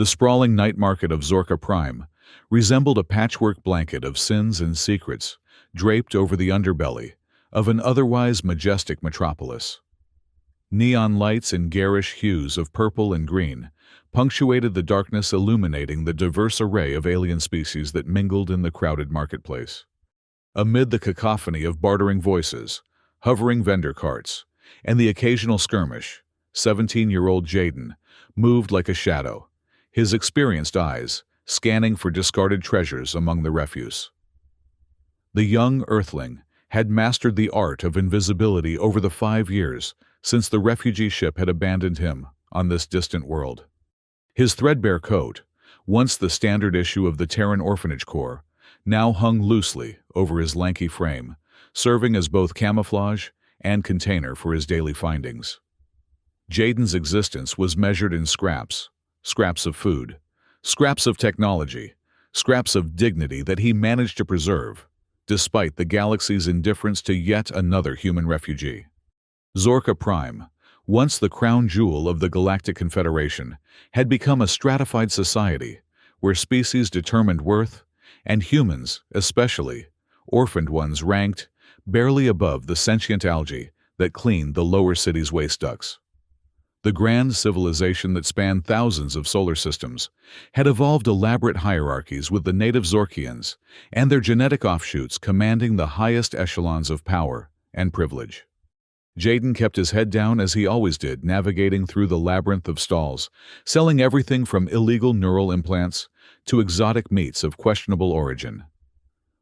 The sprawling night market of Zorka Prime resembled a patchwork blanket of sins and secrets draped over the underbelly of an otherwise majestic metropolis. Neon lights in garish hues of purple and green punctuated the darkness, illuminating the diverse array of alien species that mingled in the crowded marketplace. Amid the cacophony of bartering voices, hovering vendor carts, and the occasional skirmish, 17-year-old Jaden moved like a shadow, his experienced eyes scanning for discarded treasures among the refuse. The young Earthling had mastered the art of invisibility over the 5 years since the refugee ship had abandoned him on this distant world. His threadbare coat, once the standard issue of the Terran Orphanage Corps, now hung loosely over his lanky frame, serving as both camouflage and container for his daily findings. Jaden's existence was measured in scraps of food, scraps of technology, scraps of dignity that he managed to preserve, despite the galaxy's indifference to yet another human refugee. Zorka Prime, once the crown jewel of the Galactic Confederation, had become a stratified society where species determined worth, and humans, especially, orphaned ones, ranked barely above the sentient algae that cleaned the lower city's waste ducts. The grand civilization that spanned thousands of solar systems had evolved elaborate hierarchies, with the native Zorkians and their genetic offshoots commanding the highest echelons of power and privilege. Jaden kept his head down as he always did, navigating through the labyrinth of stalls, selling everything from illegal neural implants to exotic meats of questionable origin.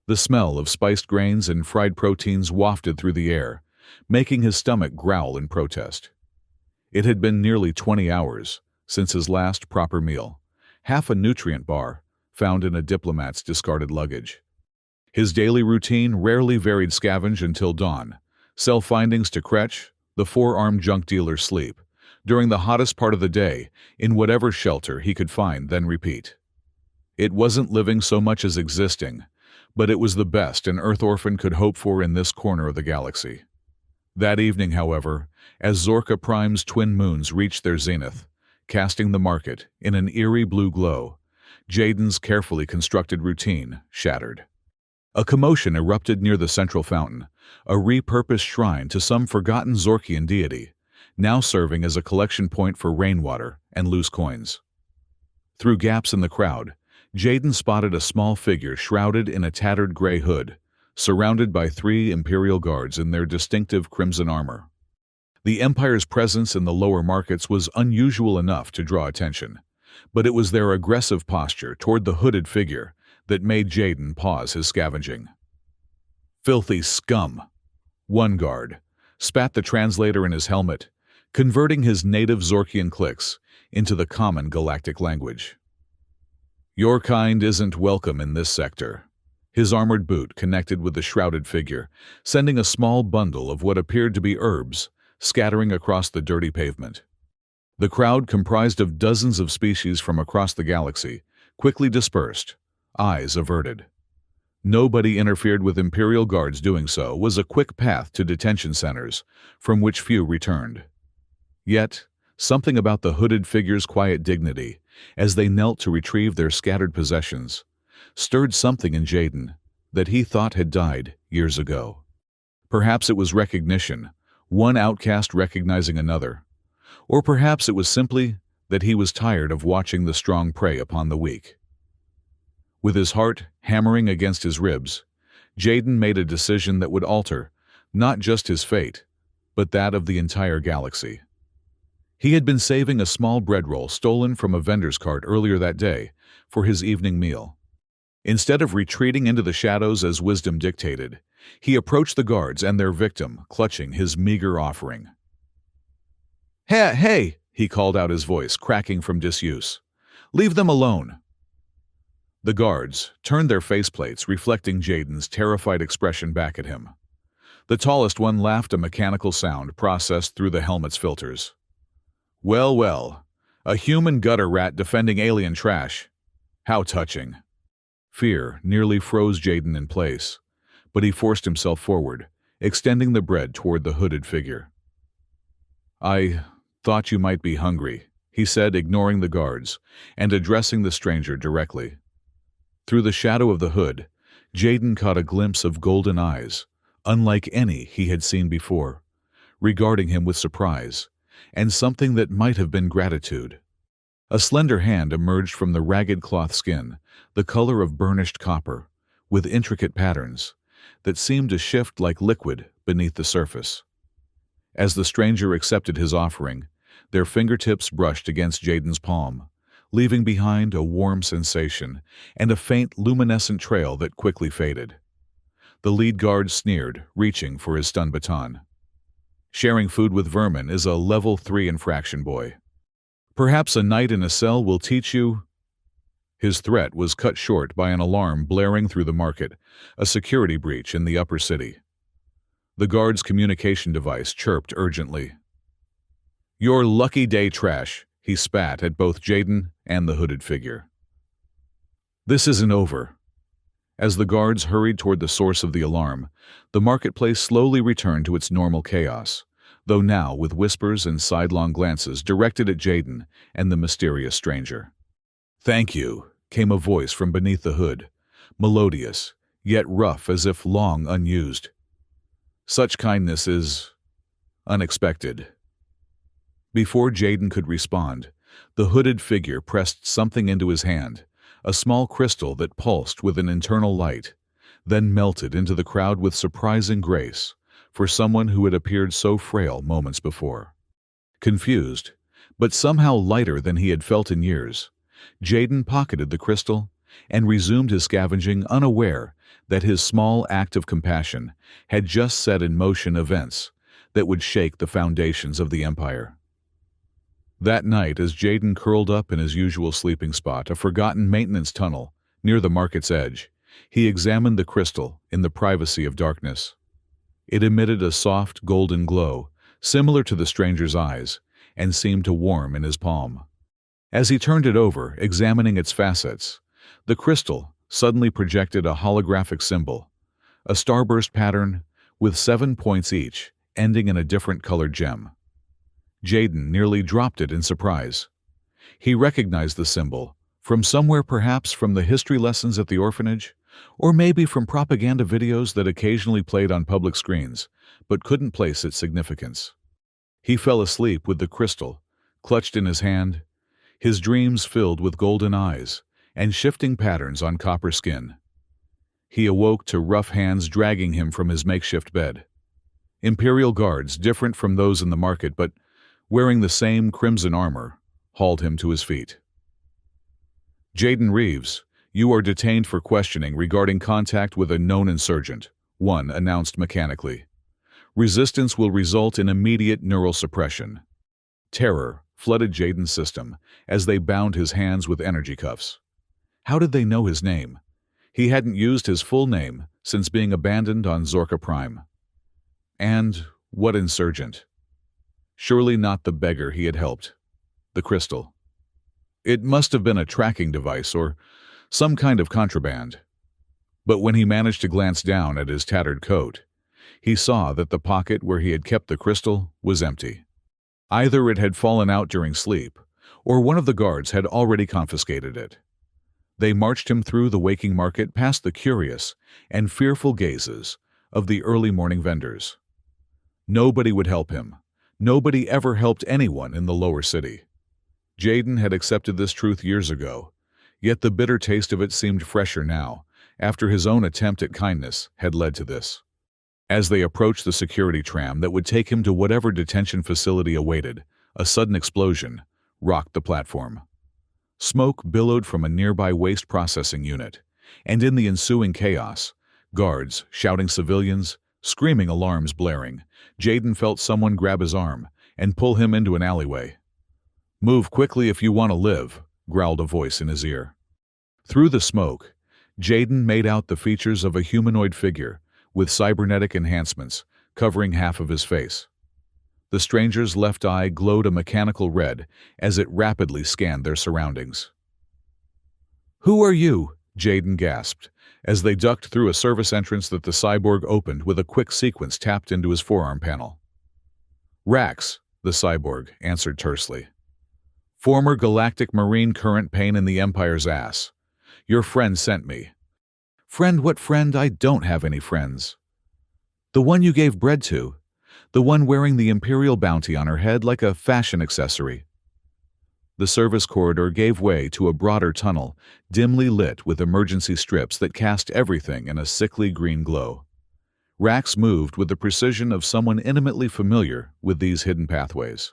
The smell of spiced grains and fried proteins wafted through the air, making his stomach growl in protest. It had been nearly 20 hours since his last proper meal, half a nutrient bar found in a diplomat's discarded luggage. His daily routine rarely varied: scavenge until dawn, sell findings to Kretsch, the four-armed junk dealer's sleep, during the hottest part of the day in whatever shelter he could find, then repeat. It wasn't living so much as existing, but it was the best an Earth orphan could hope for in this corner of the galaxy. That evening, however, as Zorka Prime's twin moons reached their zenith, casting the market in an eerie blue glow, Jaden's carefully constructed routine shattered. A commotion erupted near the central fountain, a repurposed shrine to some forgotten Zorkian deity, now serving as a collection point for rainwater and loose coins. Through gaps in the crowd, Jaden spotted a small figure shrouded in a tattered gray hood, surrounded by 3 Imperial guards in their distinctive crimson armor. The Empire's presence in the lower markets was unusual enough to draw attention, but it was their aggressive posture toward the hooded figure that made Jaden pause his scavenging. "Filthy scum!" one guard spat the translator in his helmet, converting his native Zorkian clicks into the common galactic language. "Your kind isn't welcome in this sector." His armored boot connected with the shrouded figure, sending a small bundle of what appeared to be herbs scattering across the dirty pavement. The crowd, comprised of dozens of species from across the galaxy, quickly dispersed, eyes averted. Nobody interfered, with Imperial guards doing so was a quick path to detention centers, from which few returned. Yet, something about the hooded figure's quiet dignity, as they knelt to retrieve their scattered possessions, stirred something in Jaden that he thought had died years ago. Perhaps it was recognition, one outcast recognizing another, or perhaps it was simply that he was tired of watching the strong prey upon the weak. With his heart hammering against his ribs, Jaden made a decision that would alter not just his fate, but that of the entire galaxy. He had been saving a small bread roll stolen from a vendor's cart earlier that day for his evening meal. Instead of retreating into the shadows as wisdom dictated, he approached the guards and their victim, clutching his meager offering. Hey, he called out, his voice cracking from disuse. "Leave them alone." The guards turned their faceplates, reflecting Jaden's terrified expression back at him. The tallest one laughed, a mechanical sound processed through the helmet's filters. Well, a human gutter rat defending alien trash. How touching." Fear nearly froze Jaden in place, but he forced himself forward, extending the bread toward the hooded figure. "I thought you might be hungry," he said, ignoring the guards and addressing the stranger directly. Through the shadow of the hood, Jaden caught a glimpse of golden eyes, unlike any he had seen before, regarding him with surprise and something that might have been gratitude. A slender hand emerged from the ragged cloth skin, the color of burnished copper, with intricate patterns that seemed to shift like liquid beneath the surface. As the stranger accepted his offering, their fingertips brushed against Jaden's palm, leaving behind a warm sensation and a faint luminescent trail that quickly faded. The lead guard sneered, reaching for his stun baton. Sharing food with vermin is a level 3 infraction, boy. Perhaps a night in a cell will teach you. His threat was cut short by an alarm blaring through the market, a security breach in the upper city. The guard's communication device chirped urgently. "Your lucky day, trash," he spat at both Jaden and the hooded figure. "This isn't over." As the guards hurried toward the source of the alarm, the marketplace slowly returned to its normal chaos, though now with whispers and sidelong glances directed at Jaden and the mysterious stranger. "Thank you," came a voice from beneath the hood, melodious, yet rough as if long unused. "Such kindness is unexpected." Before Jaden could respond, the hooded figure pressed something into his hand, a small crystal that pulsed with an internal light, then melted into the crowd with surprising grace for someone who had appeared so frail moments before. Confused, but somehow lighter than he had felt in years, Jaden pocketed the crystal and resumed his scavenging, unaware that his small act of compassion had just set in motion events that would shake the foundations of the Empire. That night, as Jaden curled up in his usual sleeping spot, a forgotten maintenance tunnel near the market's edge, he examined the crystal in the privacy of darkness. It emitted a soft golden glow, similar to the stranger's eyes, and seemed to warm in his palm. As he turned it over, examining its facets, the crystal suddenly projected a holographic symbol, a starburst pattern with 7 points each, ending in a different colored gem. Jaden nearly dropped it in surprise. He recognized the symbol from somewhere, perhaps from the history lessons at the orphanage, or maybe from propaganda videos that occasionally played on public screens, but couldn't place its significance. He fell asleep with the crystal clutched in his hand, his dreams filled with golden eyes and shifting patterns on copper skin. He awoke to rough hands dragging him from his makeshift bed. Imperial guards, different from those in the market but wearing the same crimson armor, hauled him to his feet. "Jaden Reeves, you are detained for questioning regarding contact with a known insurgent," one announced mechanically. "Resistance will result in immediate neural suppression." Terror flooded Jaden's system as they bound his hands with energy cuffs. How did they know his name? He hadn't used his full name since being abandoned on Zorka Prime. And what insurgent? Surely not the beggar he had helped. The crystal. It must have been a tracking device or some kind of contraband. But when he managed to glance down at his tattered coat, he saw that the pocket where he had kept the crystal was empty. Either it had fallen out during sleep, or one of the guards had already confiscated it. They marched him through the waking market past the curious and fearful gazes of the early morning vendors. Nobody would help him. Nobody ever helped anyone in the lower city. Jaden had accepted this truth years ago, yet the bitter taste of it seemed fresher now, after his own attempt at kindness had led to this. As they approached the security tram that would take him to whatever detention facility awaited, a sudden explosion rocked the platform. Smoke billowed from a nearby waste processing unit, and in the ensuing chaos, guards shouting civilians, screaming alarms blaring, Jaden felt someone grab his arm and pull him into an alleyway. "Move quickly if you want to live," growled a voice in his ear. Through the smoke, Jaden made out the features of a humanoid figure with cybernetic enhancements covering half of his face. The stranger's left eye glowed a mechanical red as it rapidly scanned their surroundings. "Who are you?" Jaden gasped, as they ducked through a service entrance that the cyborg opened with a quick sequence tapped into his forearm panel. "Rax," the cyborg answered tersely. Former galactic marine current pain in the Empire's ass. Your friend sent me. Friend, what friend? I don't have any friends. The one you gave bread to. The one wearing the Imperial bounty on her head like a fashion accessory. The service corridor gave way to a broader tunnel, dimly lit with emergency strips that cast everything in a sickly green glow. Rax moved with the precision of someone intimately familiar with these hidden pathways.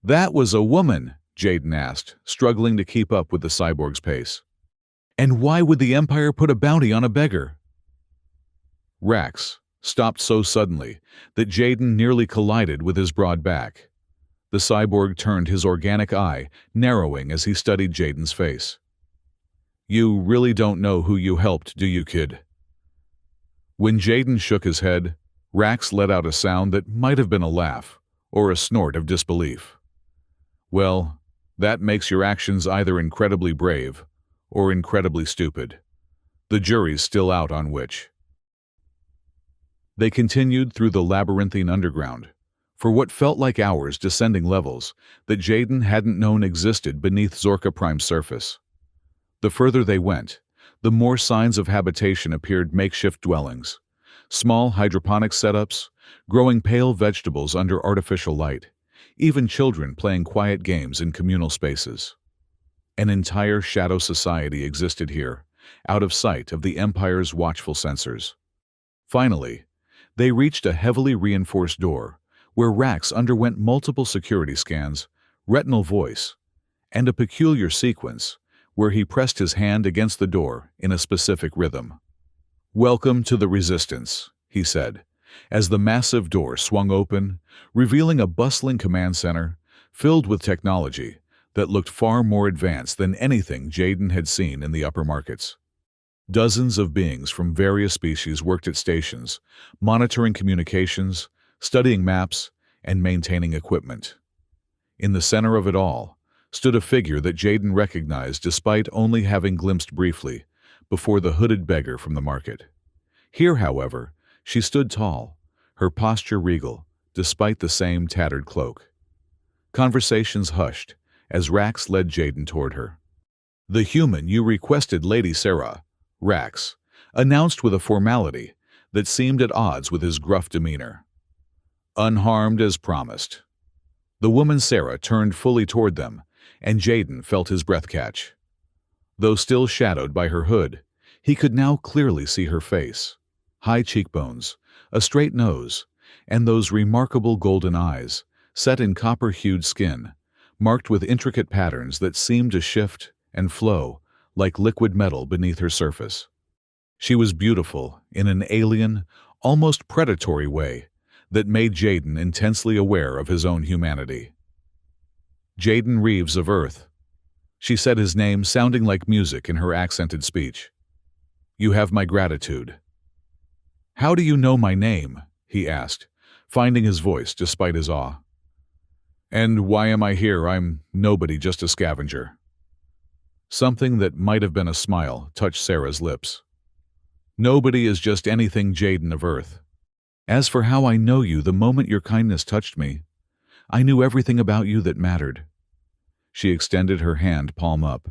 That was a woman, Jaden asked, struggling to keep up with the cyborg's pace. And why would the Empire put a bounty on a beggar? Rax stopped so suddenly that Jaden nearly collided with his broad back. The cyborg turned his organic eye, narrowing as he studied Jaden's face. You really don't know who you helped, do you, kid? When Jaden shook his head, Rax let out a sound that might have been a laugh or a snort of disbelief. Well, that makes your actions either incredibly brave or incredibly stupid. The jury's still out on which. They continued through the labyrinthine underground, for what felt like hours descending levels that Jaden hadn't known existed beneath Zorka Prime's surface. The further they went, the more signs of habitation appeared: makeshift dwellings, small hydroponic setups, growing pale vegetables under artificial light, even children playing quiet games in communal spaces. An entire shadow society existed here, out of sight of the Empire's watchful sensors. Finally, they reached a heavily reinforced door, where Rax underwent multiple security scans, retinal voice, and a peculiar sequence where he pressed his hand against the door in a specific rhythm. Welcome to the Resistance, he said, as the massive door swung open, revealing a bustling command center filled with technology that looked far more advanced than anything Jaden had seen in the upper markets. Dozens of beings from various species worked at stations, monitoring communications, studying maps, and maintaining equipment. In the center of it all stood a figure that Jaden recognized despite only having glimpsed briefly before the hooded beggar from the market. Here, however, she stood tall, her posture regal, despite the same tattered cloak. Conversations hushed as Rax led Jaden toward her. The human you requested, Lady Sarah, Rax announced with a formality that seemed at odds with his gruff demeanor. Unharmed as promised. The woman Sarah turned fully toward them, and Jaden felt his breath catch. Though still shadowed by her hood, he could now clearly see her face. High cheekbones, a straight nose, and those remarkable golden eyes, set in copper-hued skin, marked with intricate patterns that seemed to shift and flow like liquid metal beneath her surface. She was beautiful in an alien, almost predatory way that made Jaden intensely aware of his own humanity. Jaden Reeves of Earth. She said his name sounding like music in her accented speech. You have my gratitude. How do you know my name? He asked, finding his voice despite his awe. And why am I here? I'm nobody, just a scavenger. Something that might have been a smile touched Sarah's lips. Nobody is just anything, Jaden of Earth. As for how I know you, the moment your kindness touched me, I knew everything about you that mattered. She extended her hand palm up,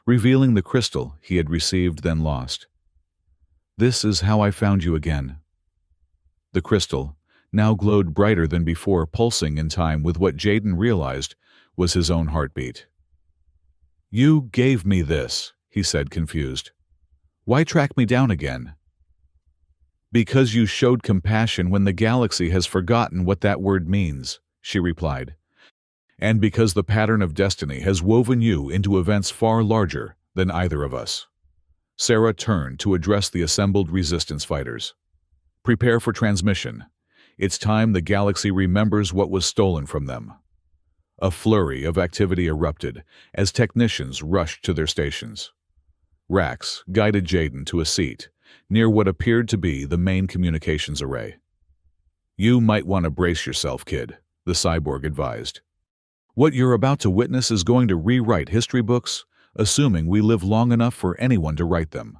revealing the crystal he had received then lost. This is how I found you again. The crystal now glowed brighter than before, pulsing in time with what Jaden realized was his own heartbeat. You gave me this, he said, confused. Why track me down again? Because you showed compassion when the galaxy has forgotten what that word means, she replied. And because the pattern of destiny has woven you into events far larger than either of us. Sarah turned to address the assembled resistance fighters. Prepare for transmission. It's time the galaxy remembers what was stolen from them. A flurry of activity erupted as technicians rushed to their stations. Rax guided Jaden to a seat near what appeared to be the main communications array. You might want to brace yourself, kid, the cyborg advised. What you're about to witness is going to rewrite history books, assuming we live long enough for anyone to write them.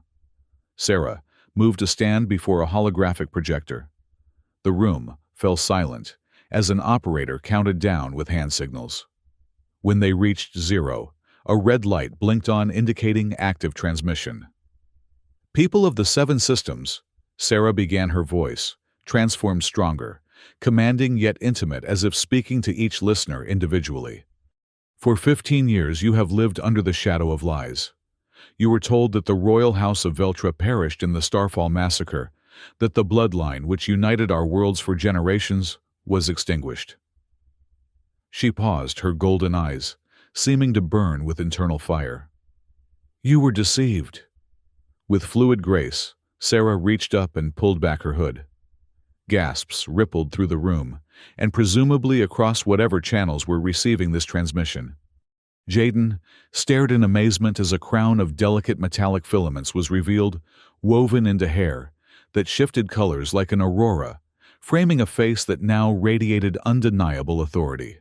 Sarah moved to stand before a holographic projector. The room fell silent as an operator counted down with hand signals. When they reached zero, a red light blinked on indicating active transmission. "People of the Seven Systems," Sarah began, her voice, transformed stronger, commanding yet intimate, as if speaking to each listener individually. "For 15 years you have lived under the shadow of lies. You were told that the royal house of Veltra perished in the Starfall massacre, that the bloodline which united our worlds for generations was extinguished." She paused, her golden eyes seeming to burn with internal fire. "You were deceived." With fluid grace, Sarah reached up and pulled back her hood. Gasps rippled through the room, and presumably across whatever channels were receiving this transmission. Jaden stared in amazement as a crown of delicate metallic filaments was revealed, woven into hair, that shifted colors like an aurora, framing a face that now radiated undeniable authority.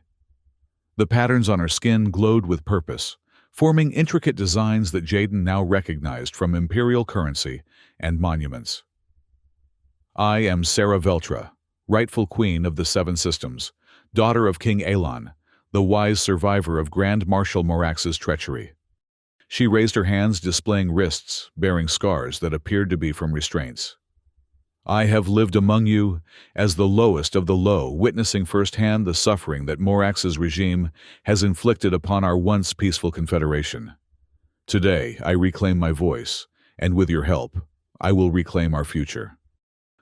The patterns on her skin glowed with purpose, forming intricate designs that Jaden now recognized from imperial currency and monuments. "I am Sarah Veltra, rightful queen of the Seven Systems, daughter of King Elon, the wise survivor of Grand Marshal Morax's treachery." She raised her hands, displaying wrists bearing scars that appeared to be from restraints. "I have lived among you as the lowest of the low, witnessing firsthand the suffering that Morax's regime has inflicted upon our once peaceful confederation. Today, I reclaim my voice, and with your help, I will reclaim our future."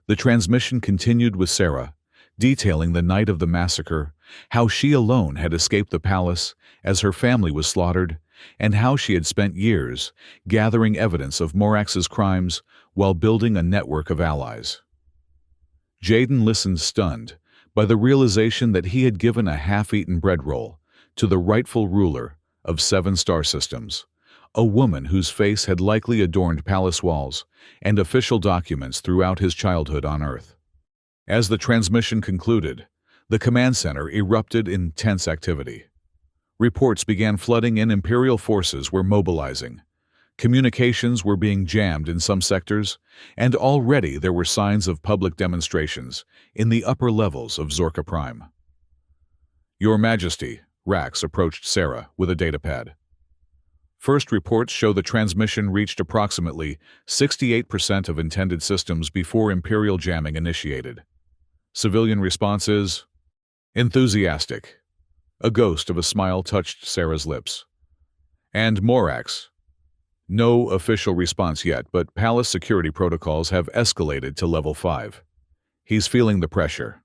The transmission continued with Sarah, detailing the night of the massacre, how she alone had escaped the palace as her family was slaughtered, and how she had spent years gathering evidence of Morax's crimes while building a network of allies. Jaden listened, stunned by the realization that he had given a half-eaten bread roll to the rightful ruler of 7 star systems, a woman whose face had likely adorned palace walls and official documents throughout his childhood on Earth. As the transmission concluded, the command center erupted in tense activity. Reports began flooding in. Imperial forces were mobilizing. Communications were being jammed in some sectors, and already there were signs of public demonstrations in the upper levels of Zorka Prime. "Your Majesty," Rax approached Sarah with a datapad. "First reports show the transmission reached approximately 68% of intended systems before Imperial jamming initiated. Civilian response is enthusiastic." A ghost of a smile touched Sarah's lips. "And Morax?" "No official response yet, but palace security protocols have escalated to level 5. He's feeling the pressure."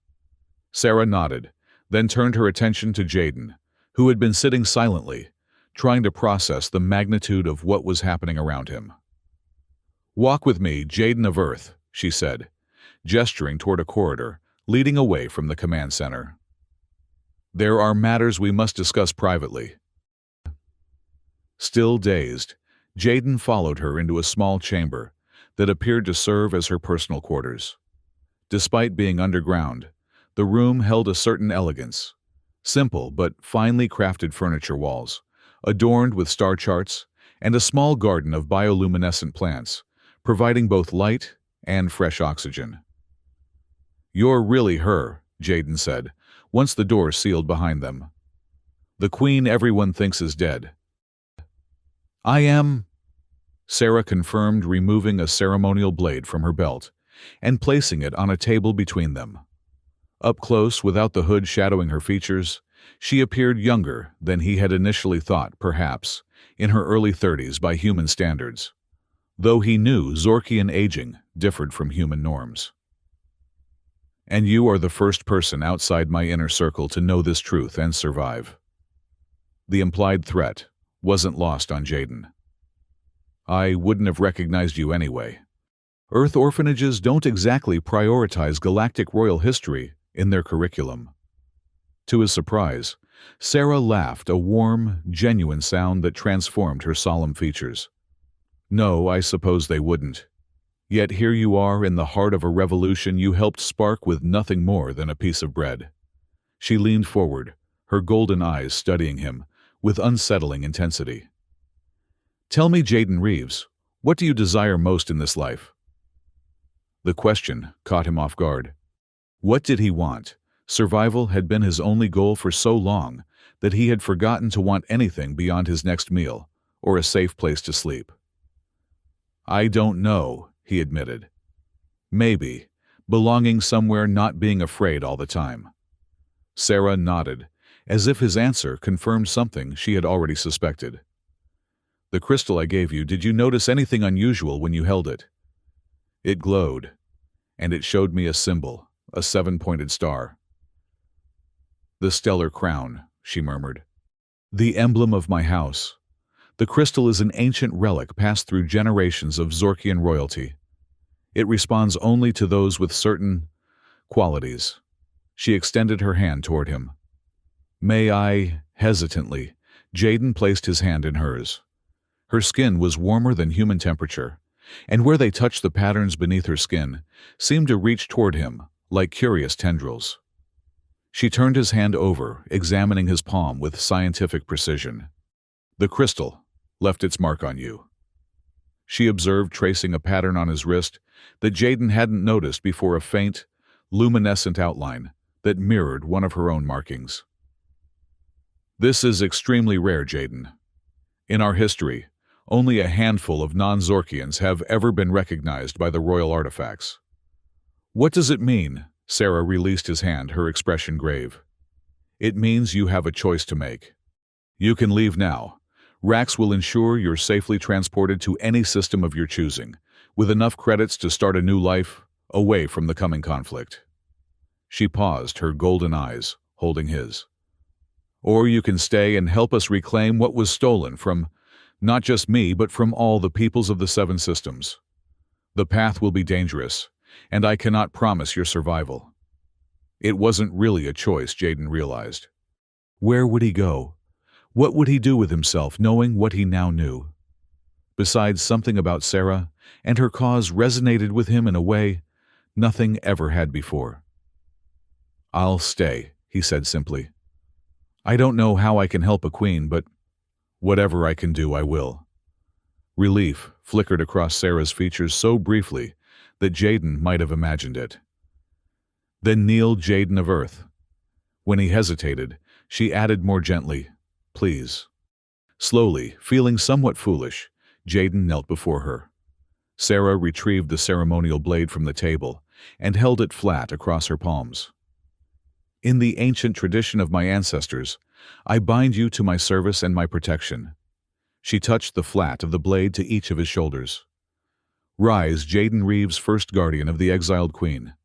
Sarah nodded, then turned her attention to Jaden, who had been sitting silently, trying to process the magnitude of what was happening around him. "Walk with me, Jaden of Earth," she said, gesturing toward a corridor leading away from the command center. "There are matters we must discuss privately." Still dazed, Jaden followed her into a small chamber that appeared to serve as her personal quarters. Despite being underground, the room held a certain elegance. Simple but finely crafted furniture walls, adorned with star charts, and a small garden of bioluminescent plants, providing both light and fresh oxygen. "You're really her," Jaden said, once the door sealed behind them. "The queen everyone thinks is dead." "I am," Sarah confirmed, removing a ceremonial blade from her belt and placing it on a table between them. Up close, without the hood shadowing her features, she appeared younger than he had initially thought, perhaps in her early 30s by human standards, though he knew Zorkian aging differed from human norms. "And you are the first person outside my inner circle to know this truth and survive." The implied threat wasn't lost on Jaden. "I wouldn't have recognized you anyway. Earth orphanages don't exactly prioritize galactic royal history in their curriculum." To his surprise, Sarah laughed, a warm, genuine sound that transformed her solemn features. "No, I suppose they wouldn't. Yet here you are in the heart of a revolution you helped spark with nothing more than a piece of bread." She leaned forward, her golden eyes studying him with unsettling intensity. "Tell me, Jaden Reeves, what do you desire most in this life?" The question caught him off guard. What did he want? Survival had been his only goal for so long that he had forgotten to want anything beyond his next meal or a safe place to sleep. "I don't know," he admitted. "Maybe, belonging somewhere, not being afraid all the time." Sarah nodded, as if his answer confirmed something she had already suspected. "The crystal I gave you, did you notice anything unusual when you held it?" It glowed, and it showed me a symbol, a 7-pointed star. "The stellar crown," she murmured. "The emblem of my house. The crystal is an ancient relic passed through generations of Zorkian royalty. It responds only to those with certain qualities." She extended her hand toward him. "May I?" Hesitantly, Jaden placed his hand in hers. Her skin was warmer than human temperature, and where they touched, the patterns beneath her skin seemed to reach toward him like curious tendrils. She turned his hand over, examining his palm with scientific precision. "The crystal left its mark on you," she observed, tracing a pattern on his wrist that Jaden hadn't noticed before, a faint, luminescent outline that mirrored one of her own markings. "This is extremely rare, Jaden. In our history, only a handful of non-Zorkians have ever been recognized by the royal artifacts." "What does it mean?" Sarah released his hand, her expression grave. "It means you have a choice to make. You can leave now. Rax will ensure you're safely transported to any system of your choosing, with enough credits to start a new life away from the coming conflict." She paused, her golden eyes holding his. "Or you can stay and help us reclaim what was stolen from not just me, but from all the peoples of the 7 systems. The path will be dangerous, and I cannot promise your survival." It wasn't really a choice, Jaden realized. Where would he go? What would he do with himself, knowing what he now knew? Besides, something about Sarah and her cause resonated with him in a way nothing ever had before. "I'll stay," he said simply. "I don't know how I can help a queen, but whatever I can do, I will." Relief flickered across Sarah's features so briefly that Jaden might have imagined it. "Then kneel, Jaden of Earth." When he hesitated, she added more gently, "Please." Slowly, feeling somewhat foolish, Jaden knelt before her. Sarah retrieved the ceremonial blade from the table and held it flat across her palms. "In the ancient tradition of my ancestors, I bind you to my service and my protection." She touched the flat of the blade to each of his shoulders. "Rise, Jaden Reeves, first guardian of the exiled queen."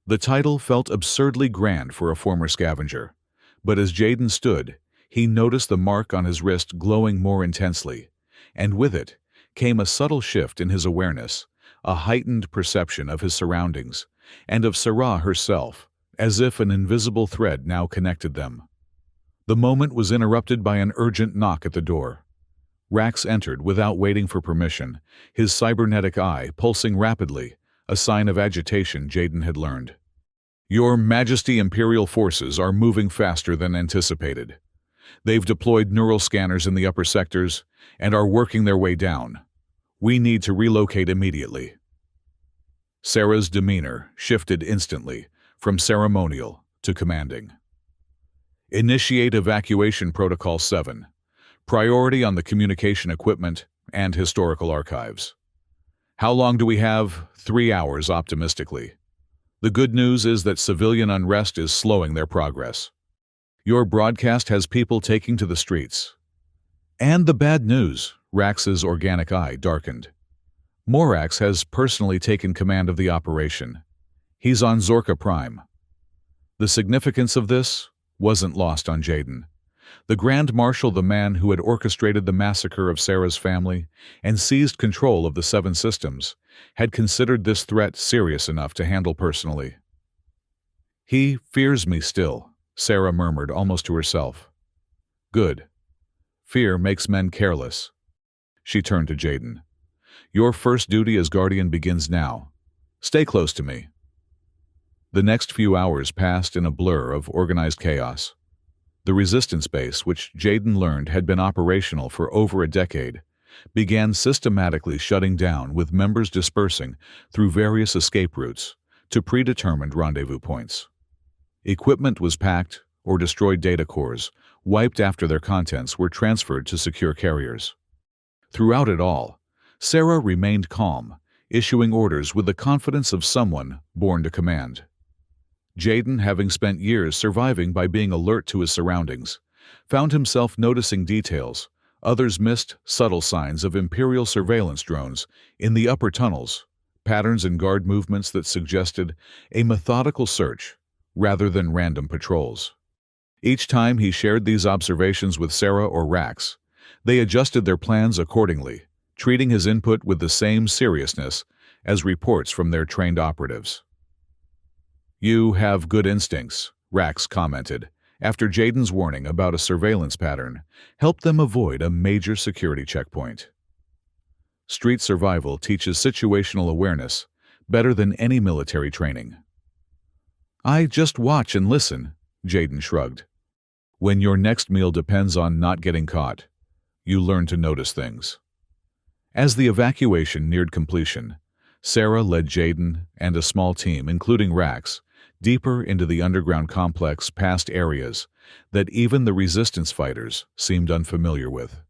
The title felt absurdly grand for a former scavenger, but as Jaden stood, he noticed the mark on his wrist glowing more intensely, and with it came a subtle shift in his awareness, a heightened perception of his surroundings, and of Sarah herself, as if an invisible thread now connected them. The moment was interrupted by an urgent knock at the door. Rax entered without waiting for permission, his cybernetic eye pulsing rapidly, a sign of agitation Jaden had learned. "Your Majesty, Imperial forces are moving faster than anticipated. They've deployed neural scanners in the upper sectors and are working their way down. We need to relocate immediately." Sarah's demeanor shifted instantly, from ceremonial to commanding. "Initiate Evacuation Protocol 7. Priority on the communication equipment and historical archives. How long do we have? 3 hours, optimistically. The good news is that civilian unrest is slowing their progress. Your broadcast has people taking to the streets." "And the bad news," Rax's organic eye darkened. "Morax has personally taken command of the operation. He's on Zorka Prime." The significance of this wasn't lost on Jaden. The Grand Marshal, the man who had orchestrated the massacre of Sarah's family and seized control of the 7 systems, had considered this threat serious enough to handle personally. "He fears me still," Sarah murmured almost to herself. "Good. Fear makes men careless." She turned to Jaden. "Your first duty as guardian begins now. Stay close to me." The next few hours passed in a blur of organized chaos. The resistance base, which Jaden learned had been operational for over a decade, began systematically shutting down, with members dispersing through various escape routes to predetermined rendezvous points. Equipment was packed, or destroyed data cores, wiped after their contents were transferred to secure carriers. Throughout it all, Sarah remained calm, issuing orders with the confidence of someone born to command. Jaden, having spent years surviving by being alert to his surroundings, found himself noticing details others missed: subtle signs of Imperial surveillance drones in the upper tunnels, patterns in guard movements that suggested a methodical search rather than random patrols. Each time he shared these observations with Sarah or Rax, they adjusted their plans accordingly, treating his input with the same seriousness as reports from their trained operatives. "You have good instincts," Rax commented, after Jaden's warning about a surveillance pattern helped them avoid a major security checkpoint. Street survival teaches situational awareness better than any military training. "I just watch and listen," Jaden shrugged. "When your next meal depends on not getting caught, you learn to notice things." As the evacuation neared completion, Sarah led Jaden and a small team, including Rax, deeper into the underground complex, past areas that even the resistance fighters seemed unfamiliar with.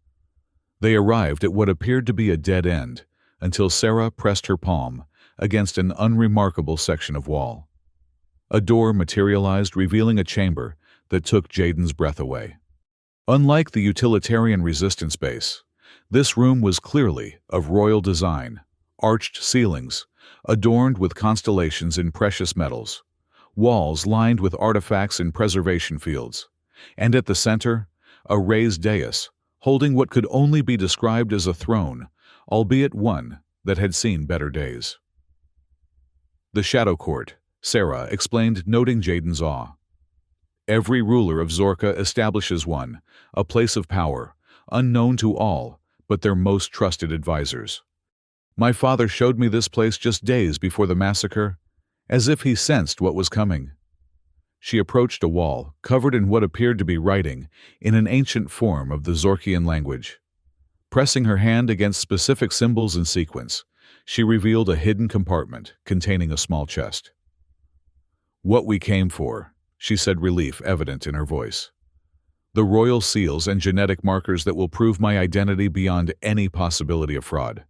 They arrived at what appeared to be a dead end until Sarah pressed her palm against an unremarkable section of wall. A door materialized, revealing a chamber that took Jaden's breath away. Unlike the utilitarian resistance base, this room was clearly of royal design: arched ceilings, adorned with constellations in precious metals, walls lined with artifacts in preservation fields, and at the center, a raised dais holding what could only be described as a throne, albeit one that had seen better days. "The Shadow Court," Sarah explained, noting Jaden's awe. "Every ruler of Zorka establishes one, a place of power, unknown to all but their most trusted advisors. My father showed me this place just days before the massacre, as if he sensed what was coming." She approached a wall, covered in what appeared to be writing in an ancient form of the Zorkian language. Pressing her hand against specific symbols in sequence, she revealed a hidden compartment containing a small chest. "What we came for," she said, relief evident in her voice. "The royal seals and genetic markers that will prove my identity beyond any possibility of fraud."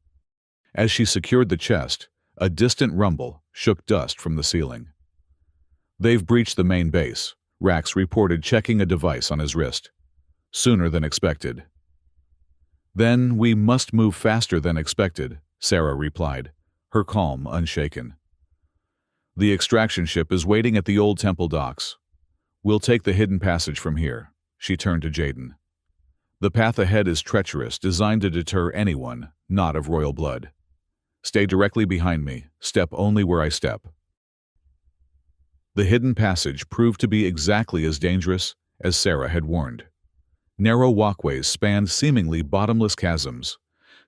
As she secured the chest, a distant rumble shook dust from the ceiling. "They've breached the main base," Rax reported, checking a device on his wrist. "Sooner than expected." "Then we must move faster than expected," Sarah replied, her calm unshaken. "The extraction ship is waiting at the old temple docks. We'll take the hidden passage from here." She turned to Jaden. "The path ahead is treacherous, designed to deter anyone not of royal blood. Stay directly behind me, step only where I step." The hidden passage proved to be exactly as dangerous as Sarah had warned. Narrow walkways spanned seemingly bottomless chasms.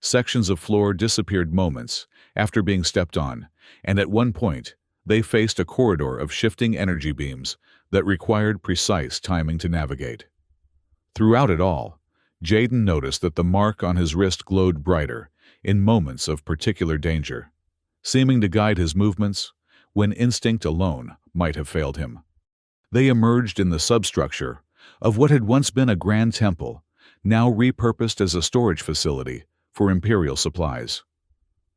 Sections of floor disappeared moments after being stepped on, and at one point, they faced a corridor of shifting energy beams that required precise timing to navigate. Throughout it all, Jaden noticed that the mark on his wrist glowed brighter in moments of particular danger, seeming to guide his movements when instinct alone might have failed him. They emerged in the substructure of what had once been a grand temple, now repurposed as a storage facility for Imperial supplies.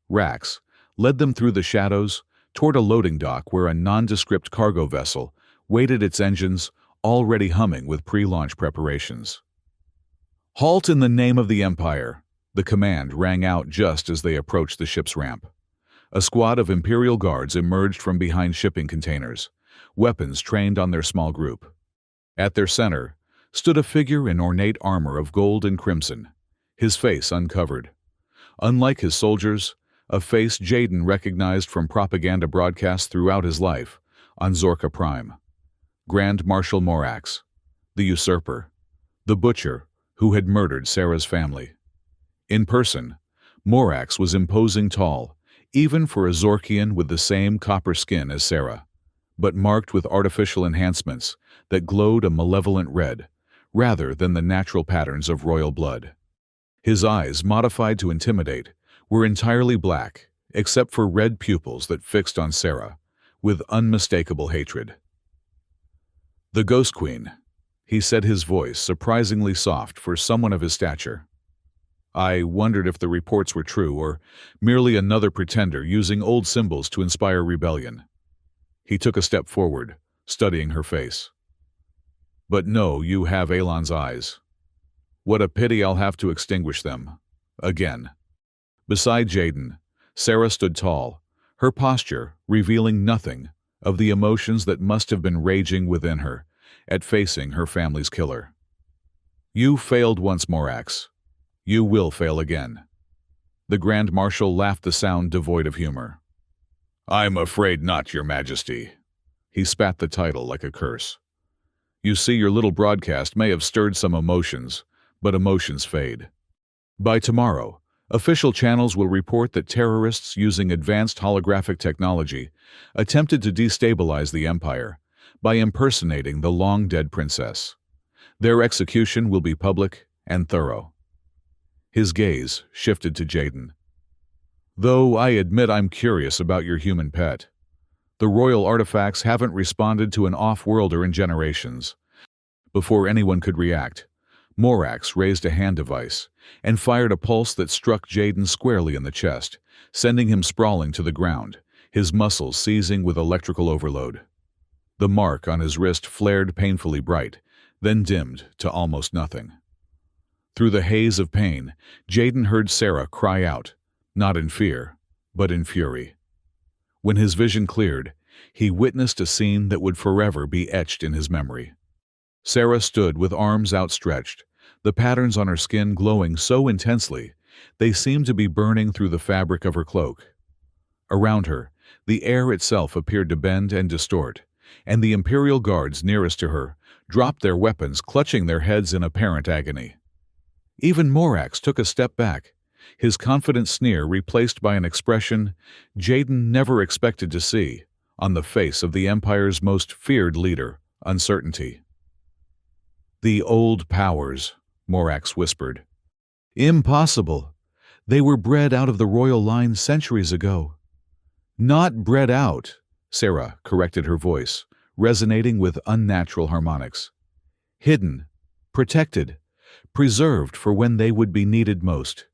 Rax led them through the shadows toward a loading dock where a nondescript cargo vessel waited, its engines already humming with pre-launch preparations. "Halt in the name of the Empire!" The command rang out just as they approached the ship's ramp. A squad of Imperial guards emerged from behind shipping containers, weapons trained on their small group. At their center stood a figure in ornate armor of gold and crimson, his face uncovered. Unlike his soldiers, a face Jaden recognized from propaganda broadcasts throughout his life on Zorka Prime. Grand Marshal Morax, the usurper, the butcher who had murdered Sarah's family. In person, Morax was imposing, tall, even for a Zorkian with the same copper skin as Sarah, but marked with artificial enhancements that glowed a malevolent red, rather than the natural patterns of royal blood. His eyes, modified to intimidate, were entirely black, except for red pupils that fixed on Sarah with unmistakable hatred. "The Ghost Queen," he said, his voice surprisingly soft for someone of his stature. I wondered if the reports were true or merely another pretender using old symbols to inspire rebellion. He took a step forward, studying her face. But no, you have Elon's eyes. What a pity I'll have to extinguish them. Again. Beside Jaden, Sarah stood tall, her posture revealing nothing of the emotions that must have been raging within her at facing her family's killer. You failed once, Morax. You will fail again. The Grand Marshal laughed, the sound devoid of humor. I'm afraid not, Your Majesty. He spat the title like a curse. You see, your little broadcast may have stirred some emotions, but emotions fade. By tomorrow, official channels will report that terrorists using advanced holographic technology attempted to destabilize the Empire by impersonating the long-dead princess. Their execution will be public and thorough. His gaze shifted to Jaden. Though I admit I'm curious about your human pet. The royal artifacts haven't responded to an off-worlder in generations. Before anyone could react, Morax raised a hand device and fired a pulse that struck Jaden squarely in the chest, sending him sprawling to the ground, his muscles seizing with electrical overload. The mark on his wrist flared painfully bright, then dimmed to almost nothing. Through the haze of pain, Jaden heard Sarah cry out, not in fear, but in fury. When his vision cleared, he witnessed a scene that would forever be etched in his memory. Sarah stood with arms outstretched, the patterns on her skin glowing so intensely they seemed to be burning through the fabric of her cloak. Around her, the air itself appeared to bend and distort, and the Imperial guards nearest to her dropped their weapons, clutching their heads in apparent agony. Even Morax took a step back, his confident sneer replaced by an expression Jaden never expected to see on the face of the Empire's most feared leader, uncertainty. The old powers, Morax whispered. Impossible. They were bred out of the royal line centuries ago. Not bred out, Sarah corrected her voice, resonating with unnatural harmonics. Hidden, protected, preserved for when they would be needed most.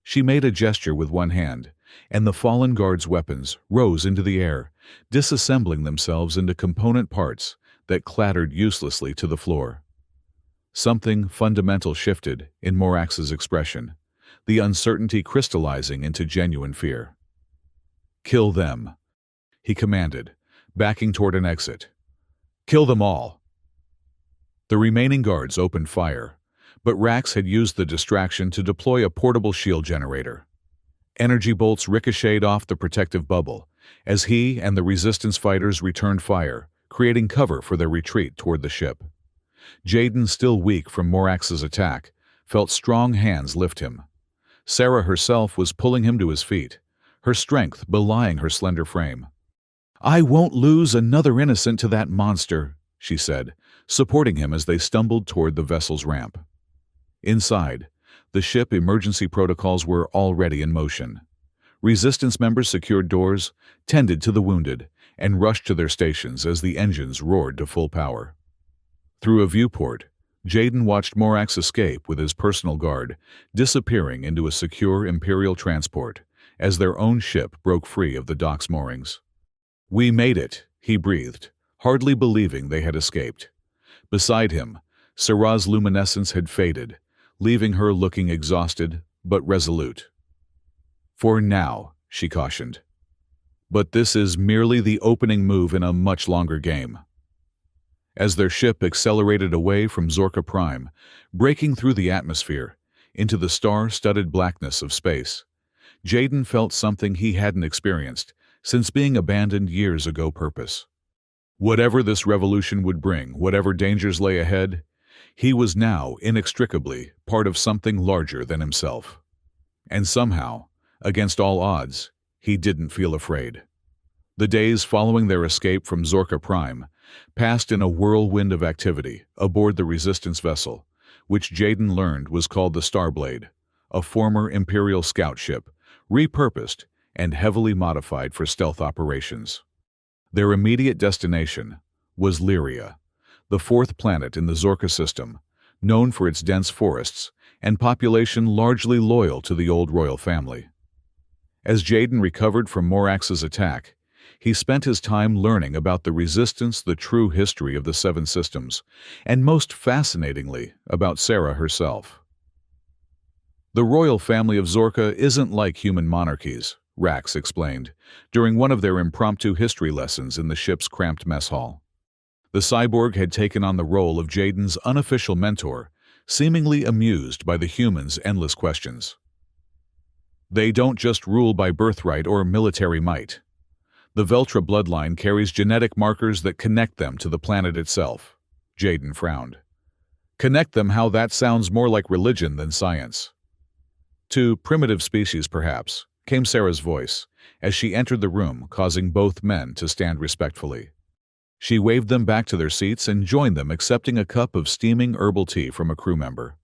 She made a gesture with one hand, and the fallen guards' weapons rose into the air, disassembling themselves into component parts that clattered uselessly to the floor. Something fundamental shifted in Morax's expression, the uncertainty crystallizing into genuine fear. Kill them, he commanded, backing toward an exit. Kill them all. The remaining guards opened fire, but Rax had used the distraction to deploy a portable shield generator. Energy bolts ricocheted off the protective bubble as he and the resistance fighters returned fire, creating cover for their retreat toward the ship. Jaden, still weak from Morax's attack, felt strong hands lift him. Sarah herself was pulling him to his feet, her strength belying her slender frame. I won't lose another innocent to that monster, she said, supporting him as they stumbled toward the vessel's ramp. Inside, the ship emergency protocols were already in motion. Resistance members secured doors, tended to the wounded, and rushed to their stations as the engines roared to full power. Through a viewport, Jaden watched Morax escape with his personal guard, disappearing into a secure Imperial transport as their own ship broke free of the dock's moorings. We made it, he breathed, hardly believing they had escaped. Beside him, Sarah's luminescence had faded, leaving her looking exhausted but resolute. For now, she cautioned. But this is merely the opening move in a much longer game. As their ship accelerated away from Zorka Prime, breaking through the atmosphere into the star-studded blackness of space, Jaden felt something he hadn't experienced since being abandoned years ago. Purpose. Whatever this revolution would bring, whatever dangers lay ahead, he was now inextricably part of something larger than himself. And somehow, against all odds, he didn't feel afraid. The days following their escape from Zorka Prime passed in a whirlwind of activity aboard the Resistance vessel, which Jaden learned was called the Starblade, a former Imperial scout ship, repurposed and heavily modified for stealth operations. Their immediate destination was Lyria, the fourth planet in the Zorka system, known for its dense forests and population largely loyal to the old royal family. As Jaden recovered from Morax's attack, he spent his time learning about the resistance, the true history of the Seven Systems, and most fascinatingly, about Sarah herself. The royal family of Zorka isn't like human monarchies, Rax explained, during one of their impromptu history lessons in the ship's cramped mess hall. The cyborg had taken on the role of Jaden's unofficial mentor, seemingly amused by the humans' endless questions. They don't just rule by birthright or military might. The Veltra bloodline carries genetic markers that connect them to the planet itself. Jaden frowned. Connect them? How that sounds more like religion than science. To primitive species, perhaps, came Sarah's voice, as she entered the room, causing both men to stand respectfully. She waved them back to their seats and joined them, accepting a cup of steaming herbal tea from a crew member.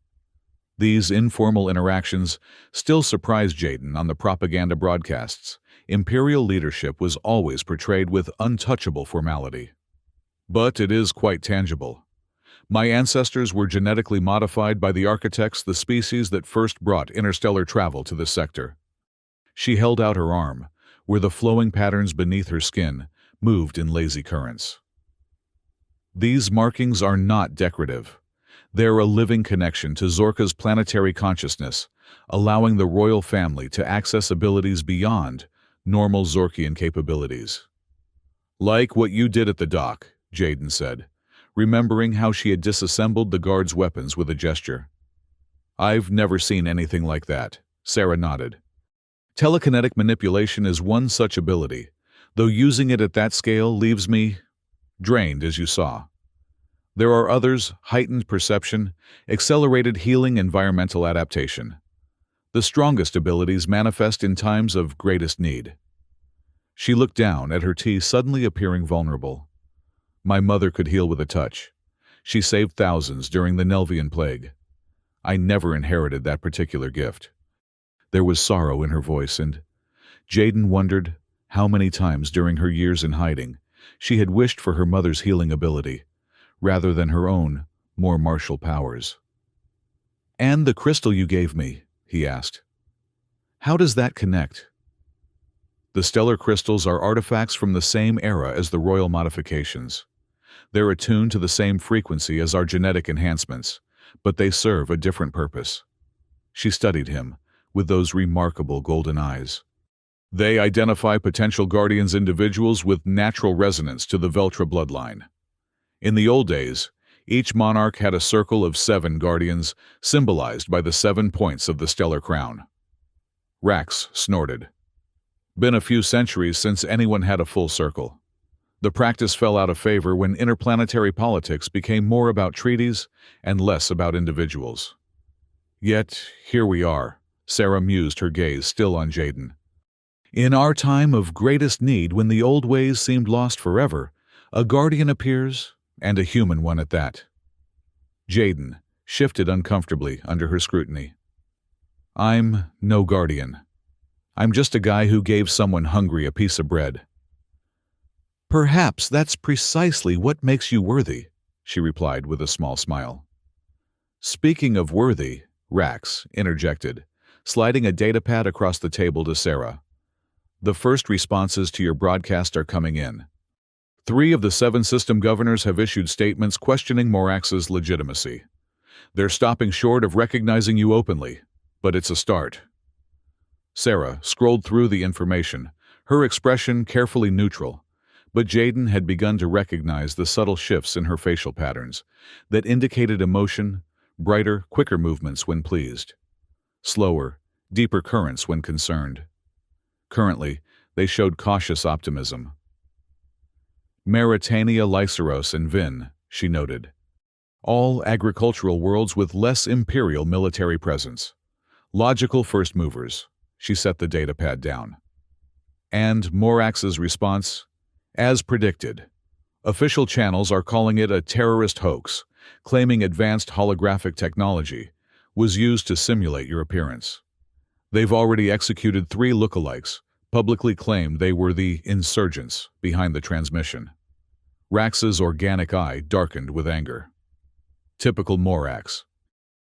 These informal interactions still surprised Jaden. On the propaganda broadcasts, imperial leadership was always portrayed with untouchable formality. But it is quite tangible. My ancestors were genetically modified by the architects, the species that first brought interstellar travel to this sector. She held out her arm, where the flowing patterns beneath her skin moved in lazy currents. These markings are not decorative. They're a living connection to Zorka's planetary consciousness, allowing the royal family to access abilities beyond normal Zorkian capabilities. Like what you did at the dock, Jaden said, remembering how she had disassembled the guards' weapons with a gesture. I've never seen anything like that, Sarah nodded. Telekinetic manipulation is one such ability, though using it at that scale leaves me drained, as you saw. There are others: heightened perception, accelerated healing, environmental adaptation. The strongest abilities manifest in times of greatest need. She looked down at her tea, suddenly appearing vulnerable. My mother could heal with a touch. She saved thousands during the Nelvian plague. I never inherited that particular gift. There was sorrow in her voice, and Jaden wondered how many times during her years in hiding she had wished for her mother's healing ability, rather than her own, more martial powers. "And the crystal you gave me," he asked. "How does that connect?" The stellar crystals are artifacts from the same era as the royal modifications. They're attuned to the same frequency as our genetic enhancements, but they serve a different purpose. She studied him, with those remarkable golden eyes. They identify potential guardians, individuals with natural resonance to the Veltra bloodline. In the old days, each monarch had a circle of 7 guardians, symbolized by the 7 points of the stellar crown. Rax snorted. Been a few centuries since anyone had a full circle. The practice fell out of favor when interplanetary politics became more about treaties and less about individuals. Yet, here we are, Sarah mused, her gaze still on Jaden. In our time of greatest need, when the old ways seemed lost forever, a guardian appears, and a human one at that. Jaden shifted uncomfortably under her scrutiny. I'm no guardian. I'm just a guy who gave someone hungry a piece of bread. Perhaps that's precisely what makes you worthy, she replied with a small smile. Speaking of worthy, Rax interjected, sliding a datapad across the table to Sarah. The first responses to your broadcast are coming in. 3 of the 7 system governors have issued statements questioning Morax's legitimacy. They're stopping short of recognizing you openly, but it's a start. Sarah scrolled through the information, her expression carefully neutral, but Jaden had begun to recognize the subtle shifts in her facial patterns that indicated emotion, brighter, quicker movements when pleased, slower, deeper currents when concerned. Currently, they showed cautious optimism. Maritania, Lyceros, and Vin, she noted. All agricultural worlds with less imperial military presence. Logical first movers. She set the datapad down. And Morax's response? As predicted. Official channels are calling it a terrorist hoax, claiming advanced holographic technology was used to simulate your appearance. They've already executed 3 lookalikes, publicly claimed they were the insurgents behind the transmission. Rax's organic eye darkened with anger. Typical Morax.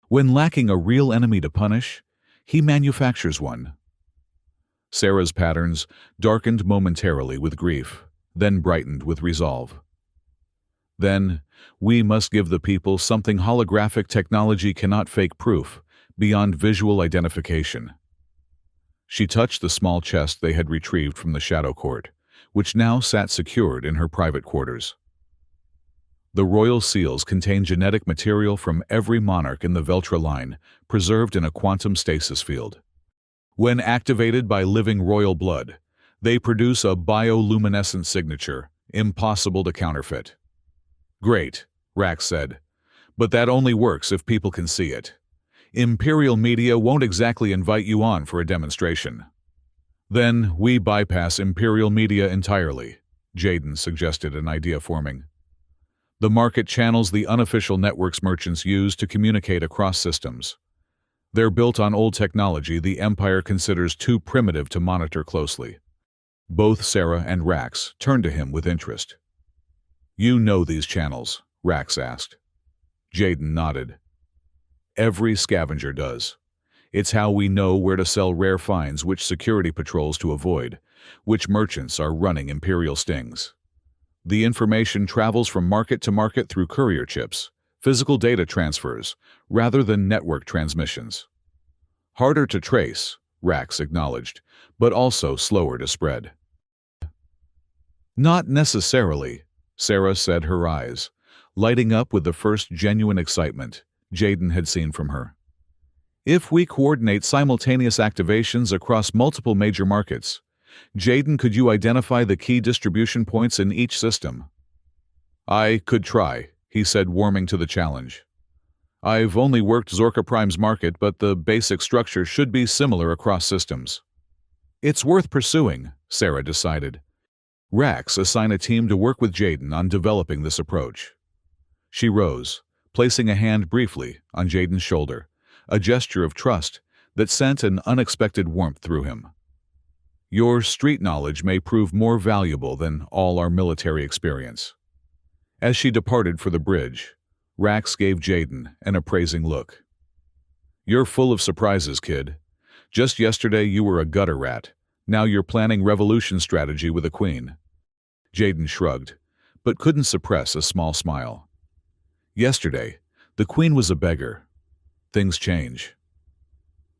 When lacking a real enemy to punish, he manufactures one. Sarah's patterns darkened momentarily with grief, then brightened with resolve. Then, we must give the people something holographic technology cannot fake proof, beyond visual identification. She touched the small chest they had retrieved from the Shadow Court, which now sat secured in her private quarters. The royal seals contain genetic material from every monarch in the Veltra line, preserved in a quantum stasis field. When activated by living royal blood, they produce a bioluminescent signature, impossible to counterfeit. Great, Rax said, but that only works if people can see it. Imperial media won't exactly invite you on for a demonstration. Then we bypass Imperial media entirely, Jaden suggested, an idea forming. The market channels the unofficial networks merchants use to communicate across systems. They're built on old technology the Empire considers too primitive to monitor closely. Both Sarah and Rax turned to him with interest. You know these channels, Rax asked. Jaden nodded. Every scavenger does. It's how we know where to sell rare finds, which security patrols to avoid, which merchants are running Imperial stings. The information travels from market to market through courier chips, physical data transfers, rather than network transmissions. Harder to trace, Rax acknowledged, but also slower to spread. Not necessarily, Sarah said, her eyes lighting up with the first genuine excitement Jaden had seen from her. If we coordinate simultaneous activations across multiple major markets, Jaden, could you identify the key distribution points in each system? I could try, he said, warming to the challenge. I've only worked Zorka Prime's market, but the basic structure should be similar across systems. It's worth pursuing, Sarah decided. Rax assigned a team to work with Jaden on developing this approach. She rose, placing a hand briefly on Jaden's shoulder, a gesture of trust that sent an unexpected warmth through him. Your street knowledge may prove more valuable than all our military experience. As she departed for the bridge, Rax gave Jaden an appraising look. You're full of surprises, kid. Just yesterday you were a gutter rat. Now you're planning revolution strategy with a queen. Jaden shrugged, but couldn't suppress a small smile. Yesterday, the queen was a beggar. Things change.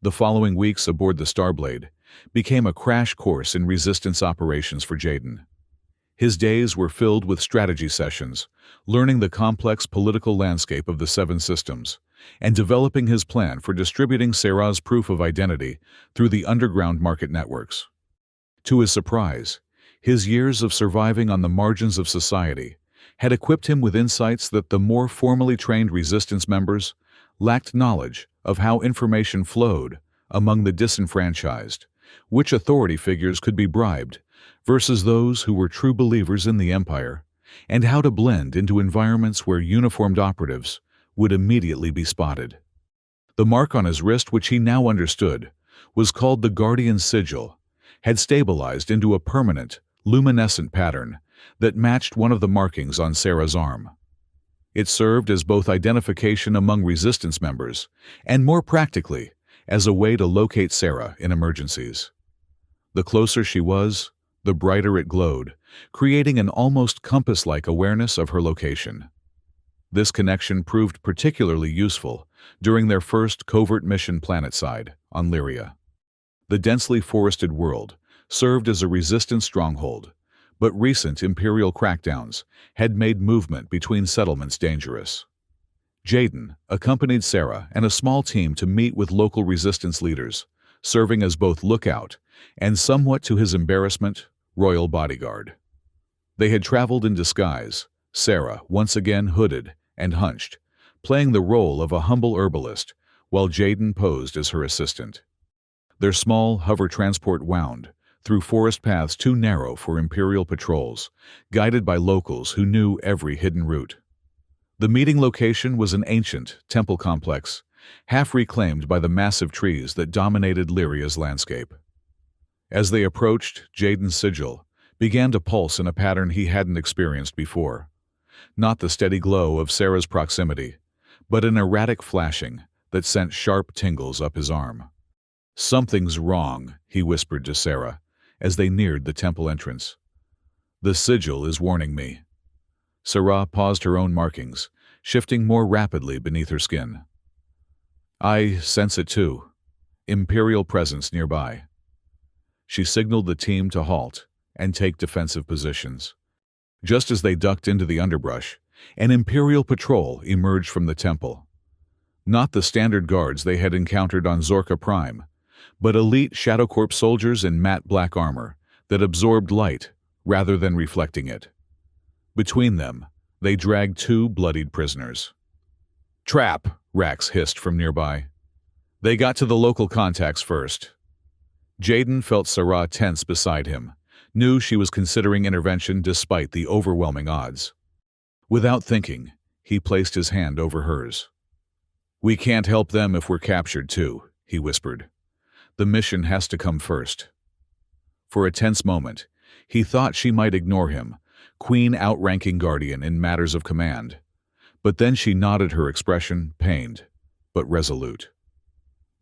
The following weeks aboard the Starblade became a crash course in resistance operations for Jaden. His days were filled with strategy sessions, learning the complex political landscape of the 7 systems, and developing his plan for distributing Sarah's proof of identity through the underground market networks. To his surprise, his years of surviving on the margins of society had equipped him with insights that the more formally trained resistance members lacked knowledge of: how information flowed among the disenfranchised, which authority figures could be bribed versus those who were true believers in the Empire, and how to blend into environments where uniformed operatives would immediately be spotted. The mark on his wrist, which he now understood was called the Guardian Sigil, had stabilized into a permanent, luminescent pattern that matched one of the markings on Sarah's arm. It served as both identification among resistance members and, more practically, as a way to locate Sarah in emergencies. The closer she was, the brighter it glowed, creating an almost compass-like awareness of her location. This connection proved particularly useful during their first covert mission planetside on Lyria. The densely forested world served as a resistance stronghold, but recent Imperial crackdowns had made movement between settlements dangerous. Jaden accompanied Sarah and a small team to meet with local resistance leaders, serving as both lookout and, somewhat to his embarrassment, royal bodyguard. They had traveled in disguise, Sarah once again hooded and hunched, playing the role of a humble herbalist, while Jaden posed as her assistant. Their small hover transport wound through forest paths too narrow for Imperial patrols, guided by locals who knew every hidden route. The meeting location was an ancient temple complex, half reclaimed by the massive trees that dominated Lyria's landscape. As they approached, Jaden's sigil began to pulse in a pattern he hadn't experienced before, not the steady glow of Sarah's proximity, but an erratic flashing that sent sharp tingles up his arm. "Something's wrong," he whispered to Sarah as they neared the temple entrance. "The sigil is warning me." Sarah paused her own markings, shifting more rapidly beneath her skin. "I sense it too. Imperial presence nearby." She signaled the team to halt and take defensive positions. Just as they ducked into the underbrush, an Imperial patrol emerged from the temple. Not the standard guards they had encountered on Zorka Prime, but elite Shadow Corps soldiers in matte black armor that absorbed light rather than reflecting it. Between them, they dragged two bloodied prisoners. "Trap!" Rax hissed from nearby. "They got to the local contacts first." Jaden felt Sarah tense beside him, knew she was considering intervention despite the overwhelming odds. Without thinking, he placed his hand over hers. "We can't help them if we're captured too," he whispered. "The mission has to come first." For a tense moment, he thought she might ignore him, Queen outranking Guardian in matters of command. But then she nodded, her expression pained, but resolute.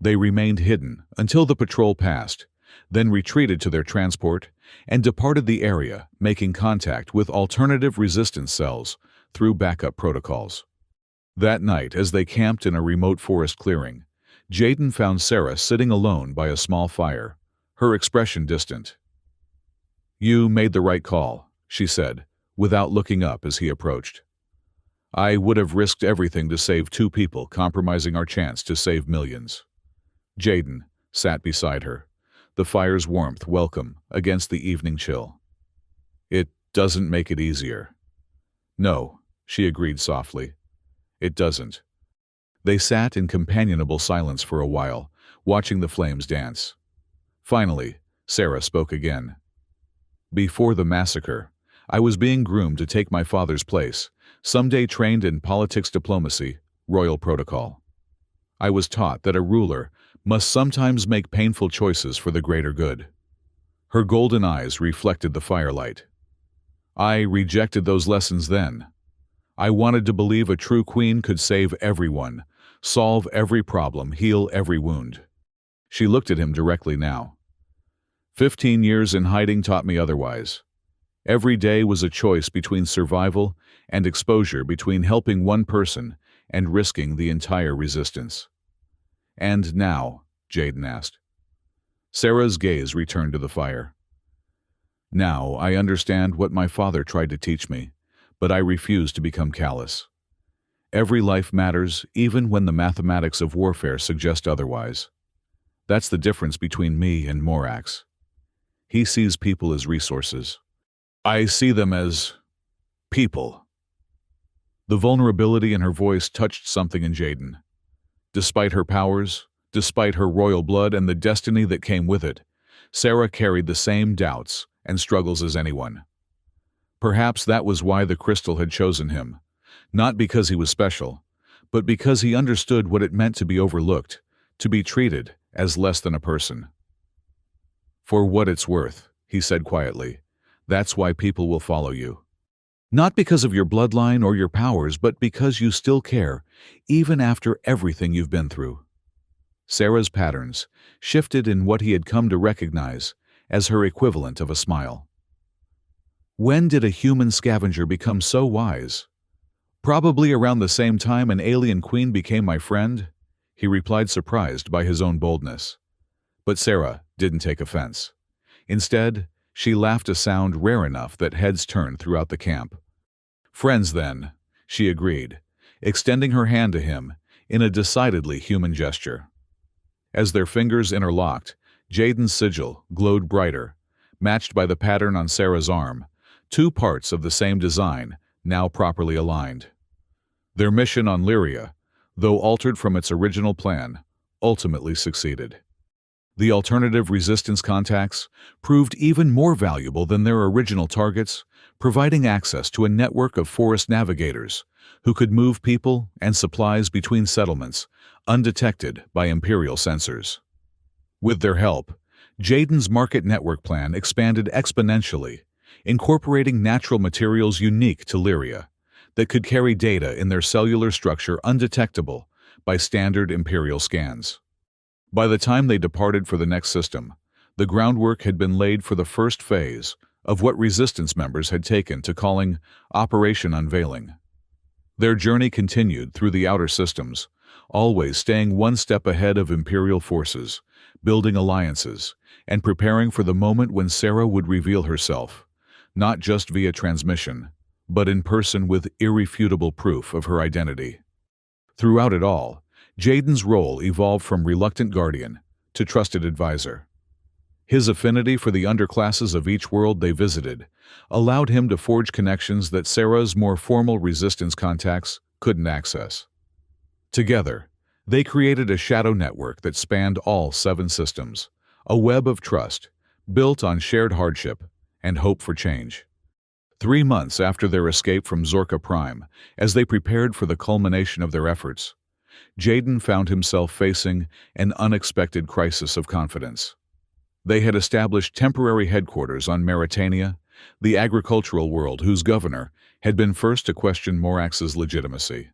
They remained hidden until the patrol passed, then retreated to their transport and departed the area, making contact with alternative resistance cells through backup protocols. That night, as they camped in a remote forest clearing, Jaden found Sarah sitting alone by a small fire, her expression distant. "You made the right call," she said, without looking up as he approached. "I would have risked everything to save two people, compromising our chance to save millions." Jaden sat beside her, the fire's warmth welcome against the evening chill. "It doesn't make it easier." "No," she agreed softly. "It doesn't." They sat in companionable silence for a while, watching the flames dance. Finally, Sarah spoke again. "Before the massacre, I was being groomed to take my father's place, someday trained in politics, diplomacy, royal protocol. I was taught that a ruler must sometimes make painful choices for the greater good." Her golden eyes reflected the firelight. "I rejected those lessons then. I wanted to believe a true queen could save everyone, solve every problem, heal every wound." She looked at him directly now. 15 years in hiding taught me otherwise. Every day was a choice between survival and exposure, between helping one person and risking the entire resistance." "And now?" Jaden asked. Sarah's gaze returned to the fire. "Now I understand what my father tried to teach me, but I refuse to become callous. Every life matters, even when the mathematics of warfare suggest otherwise. That's the difference between me and Morax. He sees people as resources. I see them as people." The vulnerability in her voice touched something in Jaden. Despite her powers, despite her royal blood and the destiny that came with it, Sarah carried the same doubts and struggles as anyone. Perhaps that was why the crystal had chosen him, not because he was special, but because he understood what it meant to be overlooked, to be treated as less than a person. "For what it's worth," he said quietly, "that's why people will follow you. Not because of your bloodline or your powers, but because you still care, even after everything you've been through." Sarah's patterns shifted in what he had come to recognize as her equivalent of a smile. "When did a human scavenger become so wise?" "Probably around the same time an alien queen became my friend," he replied, surprised by his own boldness. But Sarah didn't take offense. Instead, she laughed, a sound rare enough that heads turned throughout the camp. "Friends, then," she agreed, extending her hand to him in a decidedly human gesture. As their fingers interlocked, Jaden's sigil glowed brighter, matched by the pattern on Sarah's arm, two parts of the same design, now properly aligned. Their mission on Lyria, though altered from its original plan, ultimately succeeded. The alternative resistance contacts proved even more valuable than their original targets, providing access to a network of forest navigators who could move people and supplies between settlements undetected by Imperial sensors. With their help, Jaden's market network plan expanded exponentially, incorporating natural materials unique to Lyria, that could carry data in their cellular structure undetectable by standard Imperial scans. By the time they departed for the next system, the groundwork had been laid for the first phase of what Resistance members had taken to calling Operation Unveiling. Their journey continued through the outer systems, always staying one step ahead of Imperial forces, building alliances, and preparing for the moment when Sarah would reveal herself, not just via transmission, but in person with irrefutable proof of her identity. Throughout it all, Jaden's role evolved from reluctant guardian to trusted advisor. His affinity for the underclasses of each world they visited allowed him to forge connections that Sarah's more formal Resistance contacts couldn't access. Together, they created a shadow network that spanned all 7 systems, a web of trust built on shared hardship and hope for change. 3 months after their escape from Zorka Prime, as they prepared for the culmination of their efforts, Jaden found himself facing an unexpected crisis of confidence. They had established temporary headquarters on Meritania, the agricultural world whose governor had been first to question Morax's legitimacy.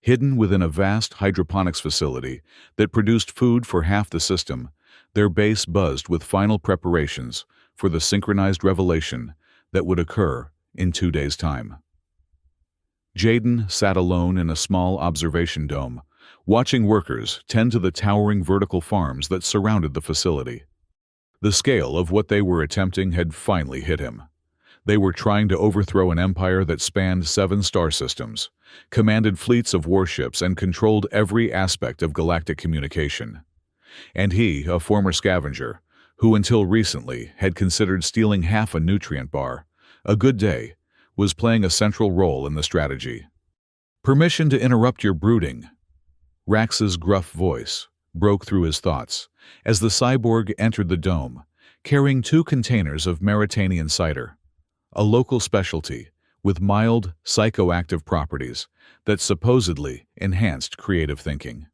Hidden within a vast hydroponics facility that produced food for half the system, their base buzzed with final preparations for the synchronized revelation that would occur in 2 days' time. Jaden sat alone in a small observation dome, watching workers tend to the towering vertical farms that surrounded the facility. The scale of what they were attempting had finally hit him. They were trying to overthrow an empire that spanned 7 star systems, commanded fleets of warships, and controlled every aspect of galactic communication. And he, a former scavenger, who until recently had considered stealing half a nutrient bar, a good day, was playing a central role in the strategy. "Permission to interrupt your brooding." Rax's gruff voice broke through his thoughts as the cyborg entered the dome, carrying 2 containers of Meritanian cider, a local specialty with mild psychoactive properties that supposedly enhanced creative thinking.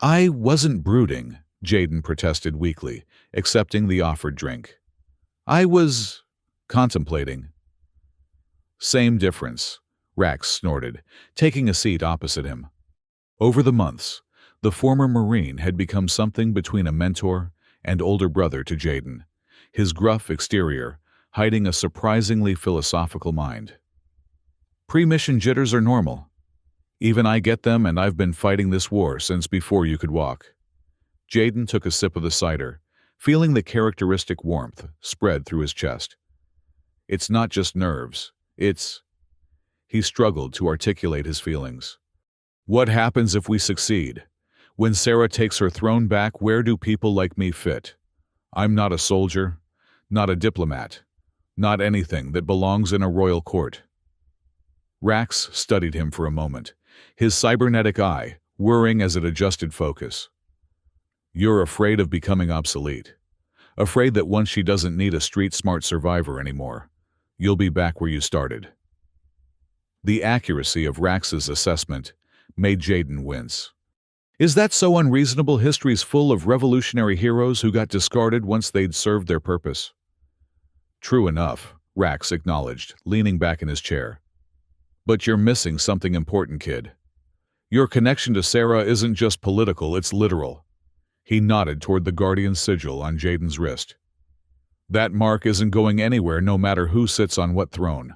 "I wasn't brooding," Jaden protested weakly, accepting the offered drink. "I was contemplating." "Same difference," Rax snorted, taking a seat opposite him. Over the months, the former Marine had become something between a mentor and older brother to Jaden, his gruff exterior hiding a surprisingly philosophical mind. "Pre-mission jitters are normal. Even I get them, and I've been fighting this war since before you could walk." Jaden took a sip of the cider, feeling the characteristic warmth spread through his chest. "It's not just nerves, it's—" He struggled to articulate his feelings. "What happens if we succeed? When Sarah takes her throne back, where do people like me fit? I'm not a soldier, not a diplomat, not anything that belongs in a royal court." Rax studied him for a moment, his cybernetic eye whirring as it adjusted focus. "You're afraid of becoming obsolete. Afraid that once she doesn't need a street-smart survivor anymore, you'll be back where you started." The accuracy of Rax's assessment made Jaden wince. Is that so unreasonable? History's full of revolutionary heroes who got discarded once they'd served their purpose. "True enough," Rax acknowledged, leaning back in his chair. "But you're missing something important, kid. Your connection to Sarah isn't just political, it's literal." He nodded toward the Guardian sigil on Jaden's wrist. "That mark isn't going anywhere no matter who sits on what throne."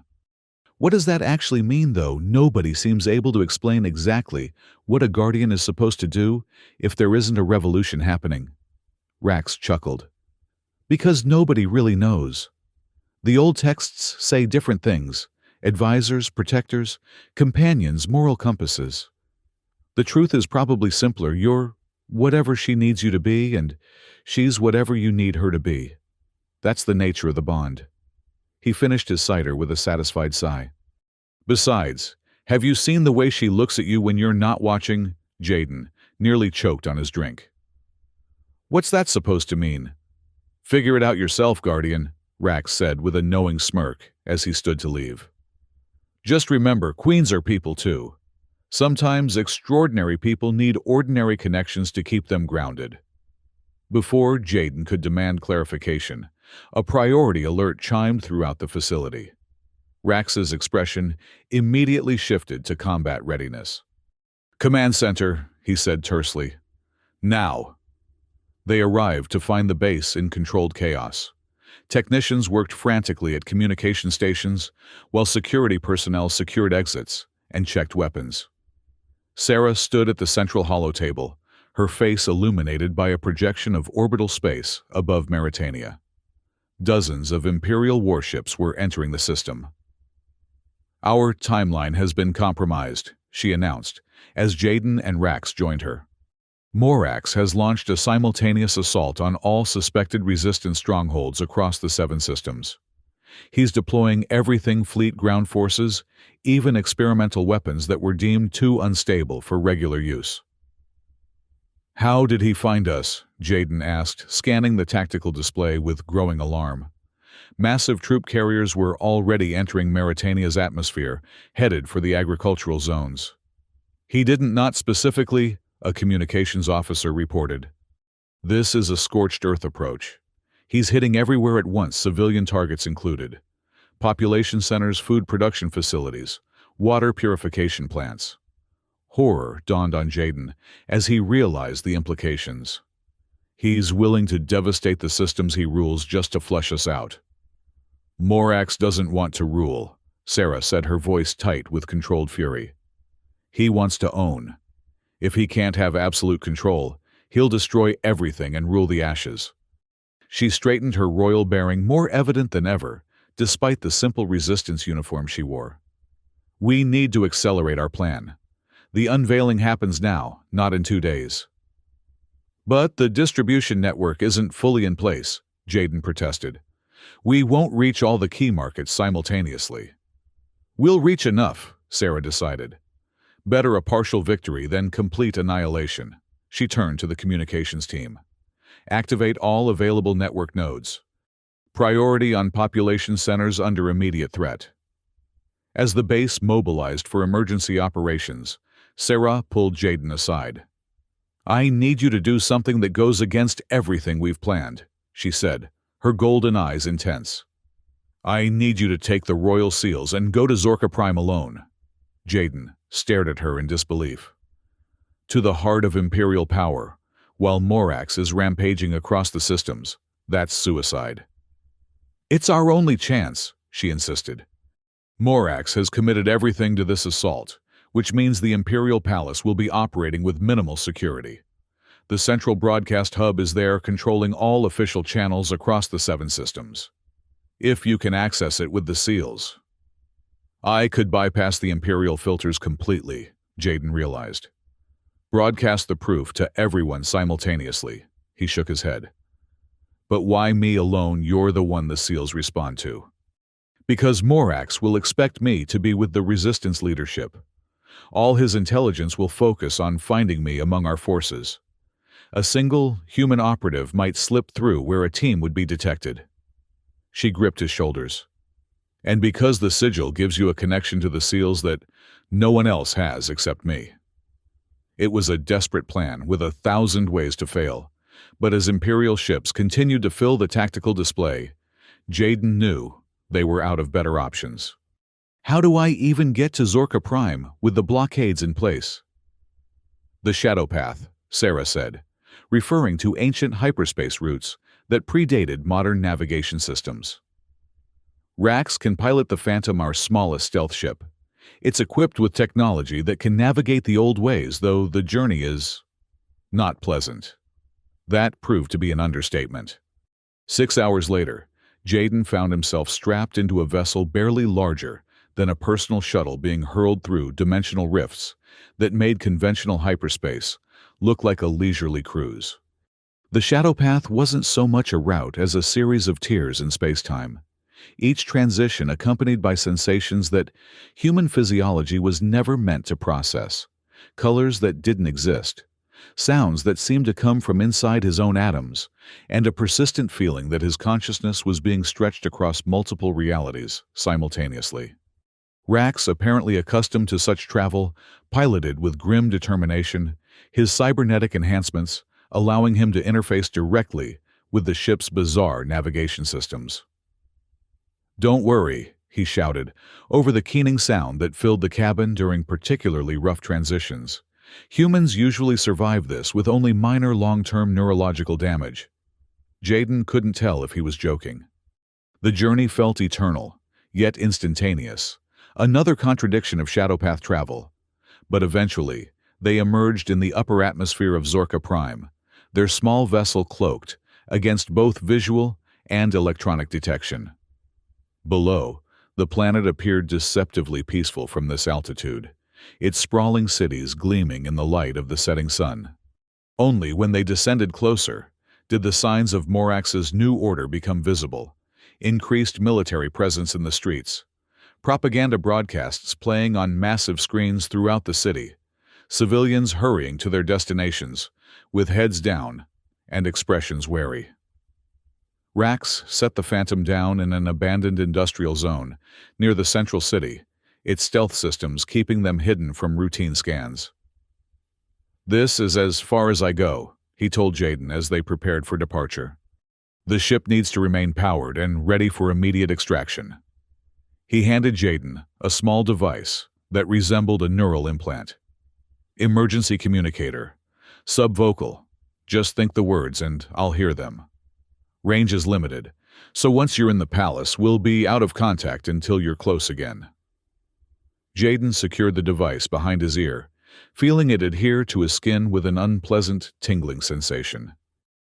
What does that actually mean, though? Nobody seems able to explain exactly what a Guardian is supposed to do if there isn't a revolution happening. Rax chuckled. "Because nobody really knows. The old texts say different things: advisors, protectors, companions, moral compasses. The truth is probably simpler. You're whatever she needs you to be, and she's whatever you need her to be. That's the nature of the bond." He finished his cider with a satisfied sigh. "Besides, have you seen the way she looks at you when you're not watching?" Jaden nearly choked on his drink. "What's that supposed to mean?" "Figure it out yourself, Guardian," Rax said with a knowing smirk as he stood to leave. "Just remember, queens are people too. Sometimes extraordinary people need ordinary connections to keep them grounded." Before Jaden could demand clarification, a priority alert chimed throughout the facility. Rax's expression immediately shifted to combat readiness. "Command center," he said tersely. "Now." They arrived to find the base in controlled chaos. Technicians worked frantically at communication stations, while security personnel secured exits and checked weapons. Sarah stood at the central holotable, her face illuminated by a projection of orbital space above Mauritania. Dozens of Imperial warships were entering the system. "Our timeline has been compromised," she announced, as Jaden and Rax joined her. Morax has launched a simultaneous assault on all suspected resistance strongholds across the 7 systems. He's deploying everything fleet ground forces, even experimental weapons that were deemed too unstable for regular use. "How did he find us?" Jaden asked, scanning the tactical display with growing alarm. Massive troop carriers were already entering Mauritania's atmosphere, headed for the agricultural zones. "He didn't, not specifically," a communications officer reported. "This is a scorched earth approach. He's hitting everywhere at once, civilian targets included. Population centers, food production facilities, water purification plants." Horror dawned on Jaden as he realized the implications. "He's willing to devastate the systems he rules just to flush us out." "Morax doesn't want to rule," Sarah said, her voice tight with controlled fury. "He wants to own. If he can't have absolute control, he'll destroy everything and rule the ashes." She straightened her royal bearing, more evident than ever, despite the simple resistance uniform she wore. "We need to accelerate our plan. The unveiling happens now, not in 2 days." "But the distribution network isn't fully in place," Jaden protested. "We won't reach all the key markets simultaneously." "We'll reach enough," Sarah decided. "Better a partial victory than complete annihilation." She turned to the communications team. "Activate all available network nodes. Priority on population centers under immediate threat." As the base mobilized for emergency operations, Sarah pulled Jaden aside. "I need you to do something that goes against everything we've planned," she said, her golden eyes intense. "I need you to take the royal seals and go to Zorka Prime alone." Jaden stared at her in disbelief. "To the heart of Imperial power, while Morax is rampaging across the systems. That's suicide." "It's our only chance," she insisted. "Morax has committed everything to this assault, which means the Imperial Palace will be operating with minimal security. The central broadcast hub is there, controlling all official channels across the 7 systems. If you can access it with the seals." "I could bypass the Imperial filters completely," Jaden realized. "Broadcast the proof to everyone simultaneously." He shook his head. "But why me alone? You're the one the seals respond to." "Because Morax will expect me to be with the resistance leadership. All his intelligence will focus on finding me among our forces. A single human operative might slip through where a team would be detected." She gripped his shoulders. "And because the sigil gives you a connection to the seals that no one else has except me." It was a desperate plan with 1,000 ways to fail, but as Imperial ships continued to fill the tactical display, Jaden knew they were out of better options. "How do I even get to Zorka Prime with the blockades in place?" "The Shadow Path," Sarah said, referring to ancient hyperspace routes that predated modern navigation systems. "Rax can pilot the Phantom, our smallest stealth ship. It's equipped with technology that can navigate the old ways, though the journey is not pleasant." That proved to be an understatement. 6 hours later, Jaden found himself strapped into a vessel barely larger than a personal shuttle being hurled through dimensional rifts that made conventional hyperspace look like a leisurely cruise. The Shadow Path wasn't so much a route as a series of tiers in space-time, each transition accompanied by sensations that human physiology was never meant to process, colors that didn't exist, sounds that seemed to come from inside his own atoms, and a persistent feeling that his consciousness was being stretched across multiple realities simultaneously. Rax, apparently accustomed to such travel, piloted with grim determination, his cybernetic enhancements allowing him to interface directly with the ship's bizarre navigation systems. "Don't worry," he shouted, over the keening sound that filled the cabin during particularly rough transitions. Humans usually survive this with only minor long-term neurological damage. Jaden couldn't tell if he was joking. The journey felt eternal, yet instantaneous, another contradiction of shadowpath travel. But eventually, they emerged in the upper atmosphere of Zorka Prime, their small vessel cloaked against both visual and electronic detection. Below, the planet appeared deceptively peaceful from this altitude, its sprawling cities gleaming in the light of the setting sun. Only when they descended closer did the signs of Morax's new order become visible: increased military presence in the streets, propaganda broadcasts playing on massive screens throughout the city, civilians hurrying to their destinations, with heads down and expressions wary. Rax set the Phantom down in an abandoned industrial zone near the central city, its stealth systems keeping them hidden from routine scans. "This is as far as I go," he told Jaden as they prepared for departure. "The ship needs to remain powered and ready for immediate extraction." He handed Jaden a small device that resembled a neural implant. "Emergency communicator. Subvocal. Just think the words and I'll hear them. Range is limited, so once you're in the palace, we'll be out of contact until you're close again." Jaden secured the device behind his ear, feeling it adhere to his skin with an unpleasant, tingling sensation.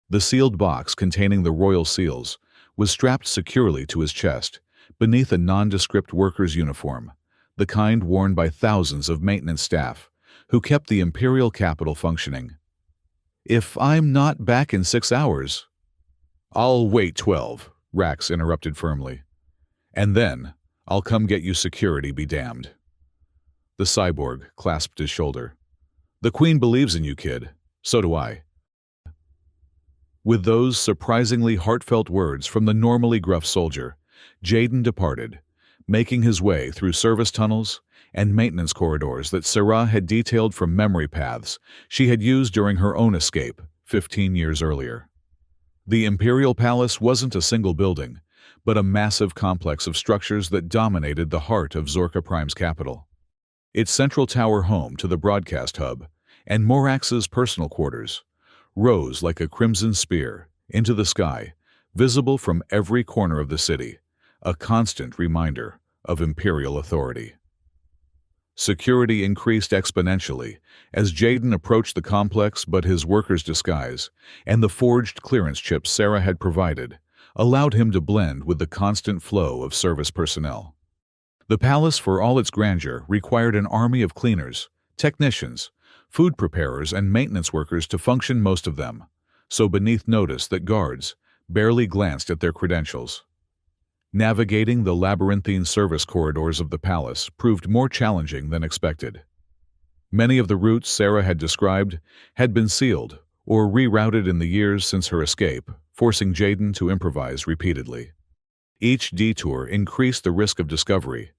The sealed box containing the royal seals was strapped securely to his chest, beneath a nondescript worker's uniform, the kind worn by thousands of maintenance staff who kept the imperial capital functioning. "If I'm not back in 6 hours... "I'll wait 12, Rax interrupted firmly. "And then, I'll come get you security, be damned." The cyborg clasped his shoulder. "The Queen believes in you, kid. So do I." With those surprisingly heartfelt words from the normally gruff soldier, Jaden departed, making his way through service tunnels and maintenance corridors that Sarah had detailed from memory paths she had used during her own escape 15 years earlier. The Imperial Palace wasn't a single building, but a massive complex of structures that dominated the heart of Zorka Prime's capital. Its central tower, home to the broadcast hub, and Morax's personal quarters, rose like a crimson spear into the sky, visible from every corner of the city, a constant reminder of Imperial authority. Security increased exponentially as Jaden approached the complex, but his worker's disguise and the forged clearance chips Sarah had provided allowed him to blend with the constant flow of service personnel. The palace, for all its grandeur, required an army of cleaners, technicians, food preparers, and maintenance workers to function, most of them so beneath notice that guards barely glanced at their credentials. Navigating the labyrinthine service corridors of the palace proved more challenging than expected. Many of the routes Sarah had described had been sealed or rerouted in the years since her escape, forcing Jaden to improvise repeatedly. Each detour increased the risk of discovery,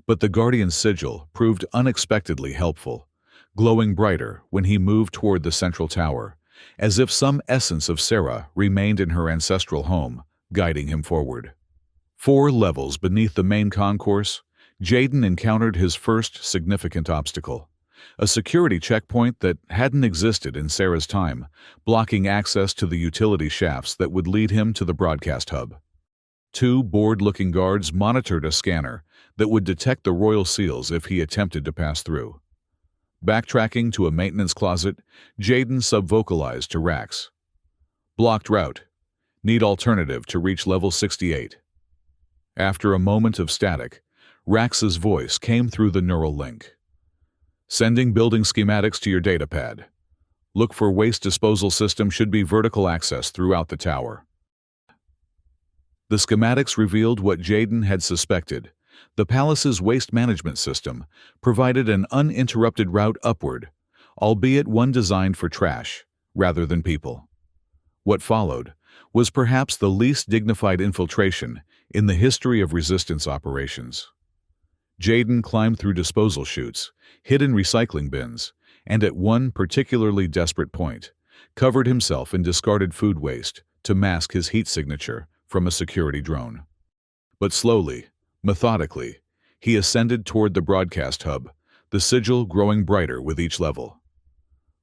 but the Guardian's sigil proved unexpectedly helpful, glowing brighter when he moved toward the central tower, as if some essence of Sarah remained in her ancestral home, guiding him forward. 4 levels beneath the main concourse, Jaden encountered his first significant obstacle, a security checkpoint that hadn't existed in Sarah's time, blocking access to the utility shafts that would lead him to the broadcast hub. 2 bored-looking guards monitored a scanner that would detect the royal seals if he attempted to pass through. Backtracking to a maintenance closet, Jaden subvocalized to Rax. "Blocked route. Need alternative to reach level 68. After a moment of static, Rax's voice came through the neural link. "Sending building schematics to your datapad. Look for waste disposal system, should be vertical access throughout the tower." The schematics revealed what Jaden had suspected. The palace's waste management system provided an uninterrupted route upward, albeit one designed for trash rather than people. What followed was perhaps the least dignified infiltration in the history of resistance operations. Jaden climbed through disposal chutes, hidden recycling bins, and at one particularly desperate point, covered himself in discarded food waste to mask his heat signature from a security drone. But slowly, Methodically, he ascended toward the broadcast hub, the sigil growing brighter with each level.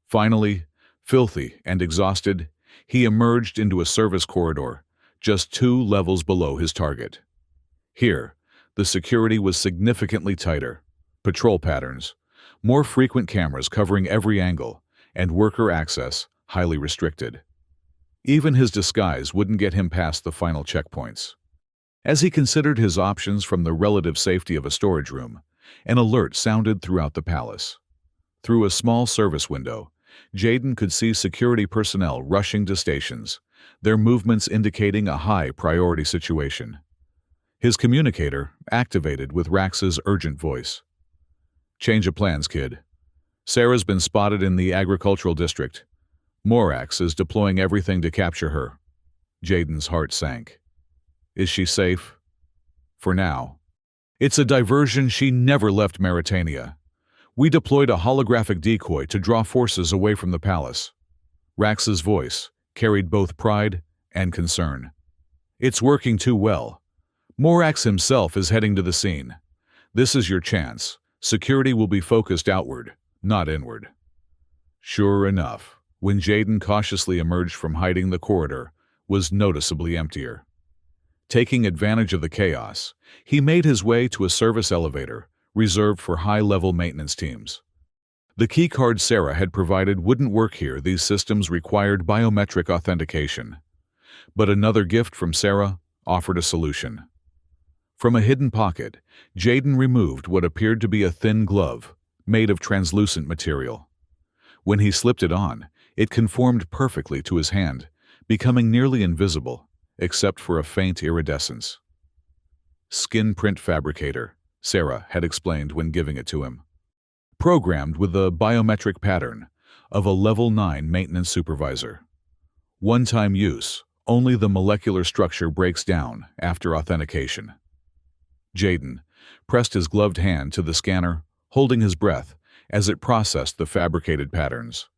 Finally, filthy and exhausted, he emerged into a service corridor, just 2 levels below his target. Here, the security was significantly tighter. Patrol patterns, more frequent cameras covering every angle, and worker access highly restricted. Even his disguise wouldn't get him past the final checkpoints. As he considered his options from the relative safety of a storage room, an alert sounded throughout the palace. Through a small service window, Jaden could see security personnel rushing to stations, their movements indicating a high-priority situation. His communicator activated with Rax's urgent voice. "Change of plans, kid. Sarah's been spotted in the agricultural district. Morax is deploying everything to capture her." Jaden's heart sank. "Is she safe?" "For now. It's a diversion. She never left Mauritania. We deployed a holographic decoy to draw forces away from the palace." Rax's voice carried both pride and concern. "It's working too well. Morax himself is heading to the scene. This is your chance. Security will be focused outward, not inward." Sure enough, when Jaden cautiously emerged from hiding, the corridor was noticeably emptier. Taking advantage of the chaos, he made his way to a service elevator reserved for high-level maintenance teams. The keycard Sarah had provided wouldn't work here. These systems required biometric authentication. But another gift from Sarah offered a solution. From a hidden pocket, Jaden removed what appeared to be a thin glove, made of translucent material. When he slipped it on, it conformed perfectly to his hand, becoming nearly invisible, except for a faint iridescence. "Skin print fabricator," Sarah had explained when giving it to him. "Programmed with the biometric pattern of a Level 9 maintenance supervisor. One-time use, only the molecular structure breaks down after authentication." Jaden pressed his gloved hand to the scanner, holding his breath as it processed the fabricated patterns.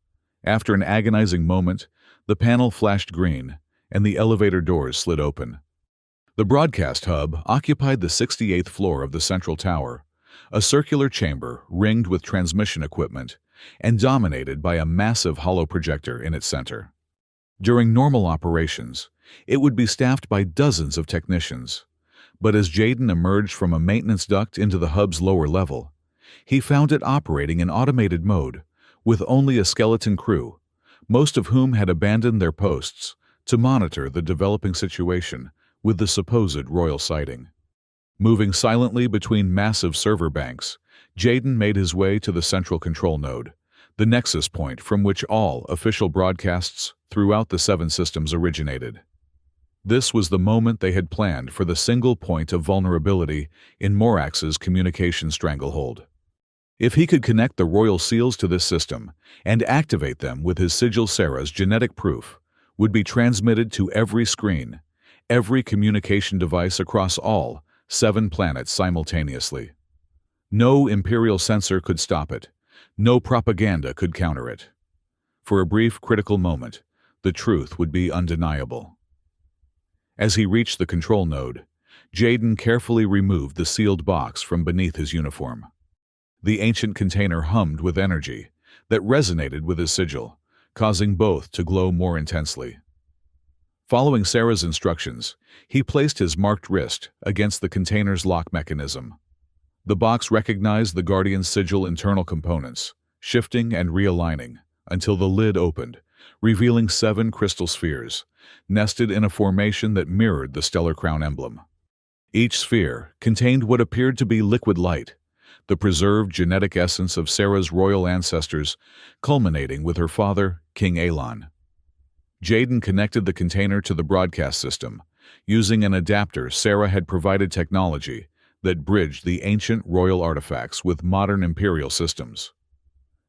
After an agonizing moment, the panel flashed green, and the elevator doors slid open. The broadcast hub occupied the 68th floor of the central tower, a circular chamber ringed with transmission equipment and dominated by a massive hollow projector in its center. During normal operations, it would be staffed by dozens of technicians. But as Jaden emerged from a maintenance duct into the hub's lower level, he found it operating in automated mode, with only a skeleton crew, most of whom had abandoned their posts to monitor the developing situation with the supposed royal sighting. Moving silently between massive server banks, Jaden made his way to the central control node, the nexus point from which all official broadcasts throughout the 7 systems originated. This was the moment they had planned for, the single point of vulnerability in Morax's communication stranglehold. If he could connect the royal seals to this system and activate them with his sigil, Sarah's genetic proof would be transmitted to every screen, every communication device across all 7 planets simultaneously. No imperial sensor could stop it. No propaganda could counter it. For a brief, critical moment, the truth would be undeniable. As he reached the control node, Jaden carefully removed the sealed box from beneath his uniform. The ancient container hummed with energy that resonated with his sigil, causing both to glow more intensely. Following Sarah's instructions, he placed his marked wrist against the container's lock mechanism. The box recognized the Guardian's sigil internal components, shifting and realigning until the lid opened, revealing 7 crystal spheres, nested in a formation that mirrored the stellar crown emblem. Each sphere contained what appeared to be liquid light, the preserved genetic essence of Sarah's royal ancestors, culminating with her father, King Elon. Jaden connected the container to the broadcast system, using an adapter. Sarah had provided technology that bridged the ancient royal artifacts with modern imperial systems.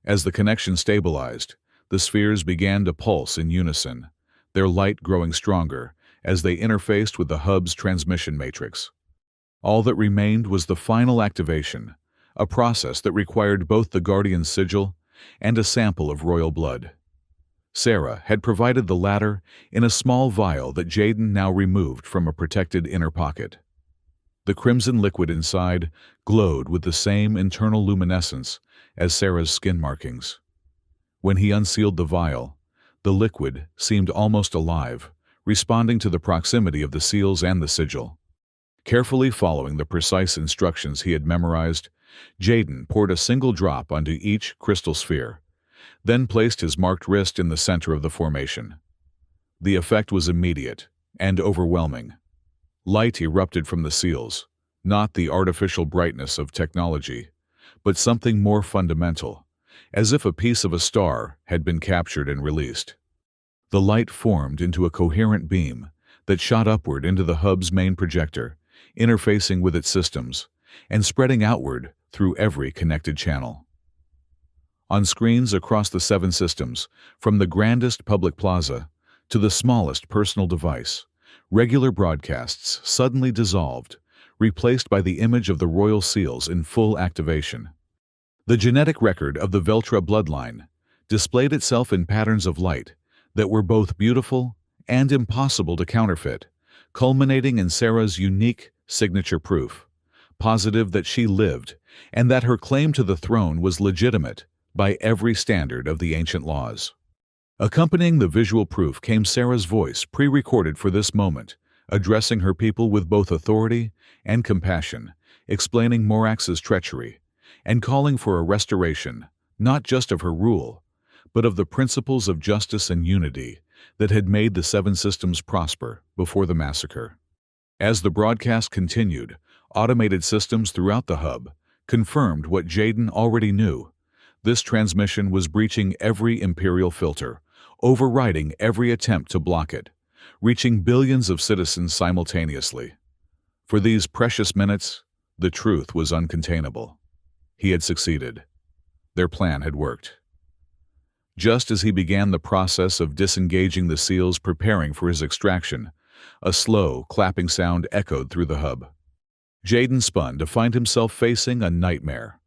As the connection stabilized, the spheres began to pulse in unison, their light growing stronger as they interfaced with the hub's transmission matrix. All that remained was the final activation, a process that required both the Guardian's sigil and a sample of royal blood. Sarah had provided the latter in a small vial that Jaden now removed from a protected inner pocket. The crimson liquid inside glowed with the same internal luminescence as Sarah's skin markings. When he unsealed the vial, the liquid seemed almost alive, responding to the proximity of the seals and the sigil. Carefully following the precise instructions he had memorized, Jaden poured a single drop onto each crystal sphere, then placed his marked wrist in the center of the formation. The effect was immediate and overwhelming. Light erupted from the seals, not the artificial brightness of technology, but something more fundamental, as if a piece of a star had been captured and released. The light formed into a coherent beam that shot upward into the hub's main projector, interfacing with its systems, and spreading outward through every connected channel. On screens across the 7 systems, from the grandest public plaza to the smallest personal device, regular broadcasts suddenly dissolved, replaced by the image of the royal seals in full activation. The genetic record of the Veltra bloodline displayed itself in patterns of light that were both beautiful and impossible to counterfeit, culminating in Sarah's unique signature proof, positive that she lived and that her claim to the throne was legitimate by every standard of the ancient laws. Accompanying the visual proof came Sarah's voice, pre-recorded for this moment, addressing her people with both authority and compassion, explaining Morax's treachery, and calling for a restoration, not just of her rule, but of the principles of justice and unity that had made the 7 systems prosper before the massacre. As the broadcast continued, automated systems throughout the hub confirmed what Jaden already knew. This transmission was breaching every Imperial filter, overriding every attempt to block it, reaching billions of citizens simultaneously. For these precious minutes, the truth was uncontainable. He had succeeded. Their plan had worked. Just as he began the process of disengaging the seals preparing for his extraction, a slow, clapping sound echoed through the hub. Jaden spun to find himself facing a nightmare.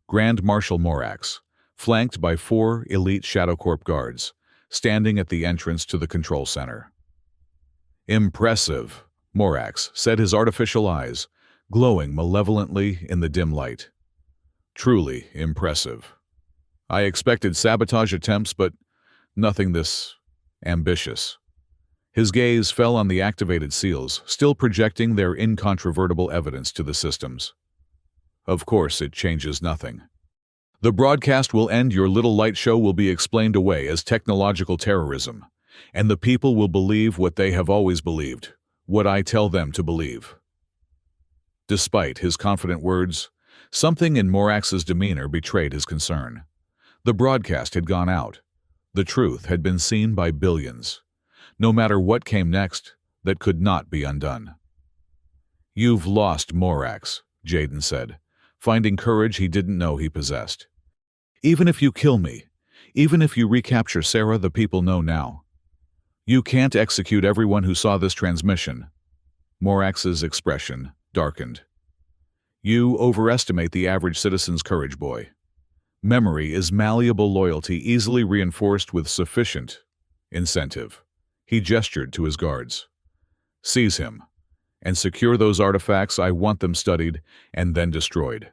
Grand Marshal Morax, flanked by 4 elite Shadow Corp guards, standing at the entrance to the control center. "Impressive," Morax said, his artificial eyes glowing malevolently in the dim light. "Truly impressive. I expected sabotage attempts, but nothing this ambitious." His gaze fell on the activated seals, still projecting their incontrovertible evidence to the systems. "Of course, it changes nothing. The broadcast will end. Your little light show will be explained away as technological terrorism, and the people will believe what they have always believed, what I tell them to believe." Despite his confident words, something in Morax's demeanor betrayed his concern. The broadcast had gone out. The truth had been seen by billions. No matter what came next, that could not be undone. "You've lost, Morax," Jaden said, finding courage he didn't know he possessed. "Even if you kill me, even if you recapture Sarah, the people know now. You can't execute everyone who saw this transmission." Morax's expression darkened. "You overestimate the average citizen's courage, boy. Memory is malleable loyalty, easily reinforced with sufficient incentive." He gestured to his guards. "Seize him, and secure those artifacts. I want them studied and then destroyed."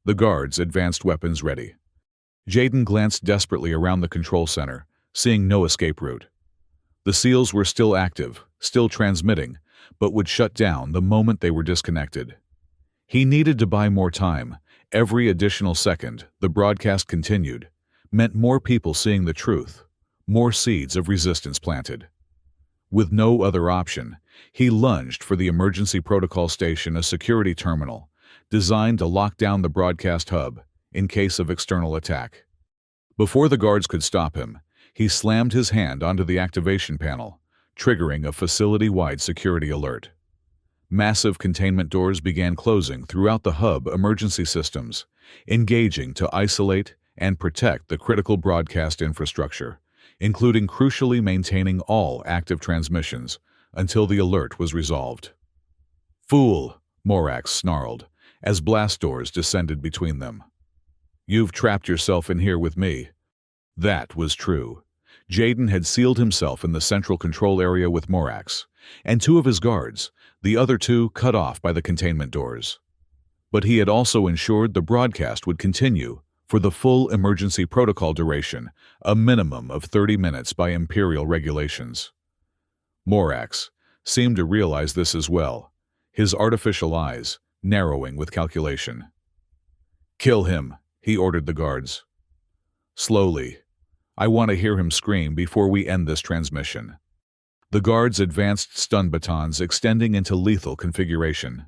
The guards advanced, weapons ready. Jaden glanced desperately around the control center, seeing no escape route. The seals were still active, still transmitting, but would shut down the moment they were disconnected. He needed to buy more time. Every additional second the broadcast continued meant more people seeing the truth, more seeds of resistance planted. With no other option, he lunged for the emergency protocol station, a security terminal designed to lock down the broadcast hub in case of external attack. Before the guards could stop him, he slammed his hand onto the activation panel, triggering a facility-wide security alert. Massive containment doors began closing throughout the hub emergency systems, engaging to isolate and protect the critical broadcast infrastructure, including crucially maintaining all active transmissions until the alert was resolved. "Fool," Morax snarled, as blast doors descended between them. "You've trapped yourself in here with me." That was true. Jaden had sealed himself in the central control area with Morax, and two of his guards, the other two cut off by the containment doors. But he had also ensured the broadcast would continue for the full emergency protocol duration, a minimum of 30 minutes by Imperial regulations. Morax seemed to realize this as well, his artificial eyes narrowing with calculation. "Kill him," he ordered the guards. "Slowly. I want to hear him scream before we end this transmission." The guards advanced stun batons extending into lethal configuration.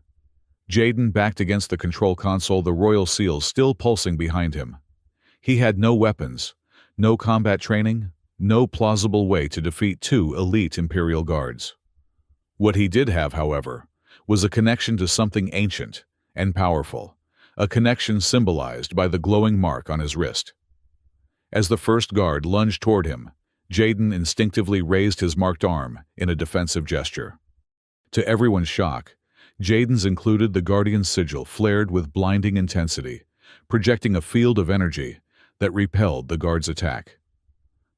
Jaden backed against the control console, the royal seals still pulsing behind him. He had no weapons, no combat training, no plausible way to defeat two elite Imperial guards. What he did have, however, was a connection to something ancient and powerful, a connection symbolized by the glowing mark on his wrist. As the first guard lunged toward him, Jaden instinctively raised his marked arm in a defensive gesture. To everyone's shock, Jaden's included the Guardian's sigil flared with blinding intensity, projecting a field of energy that repelled the guard's attack.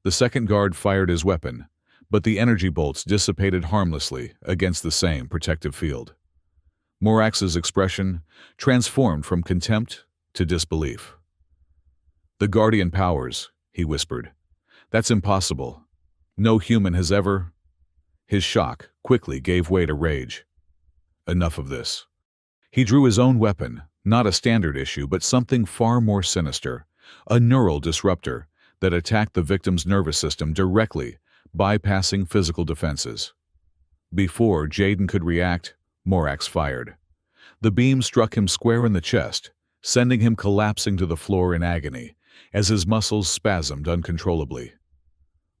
The second guard fired his weapon, but the energy bolts dissipated harmlessly against the same protective field. Morax's expression transformed from contempt to disbelief. "The Guardian powers," he whispered. "That's impossible. No human has ever—" His shock quickly gave way to rage. Enough of this. He drew his own weapon, not a standard issue, but something far more sinister, a neural disruptor that attacked the victim's nervous system directly, bypassing physical defenses. Before Jaden could react, Morax fired. The beam struck him square in the chest, sending him collapsing to the floor in agony as his muscles spasmed uncontrollably.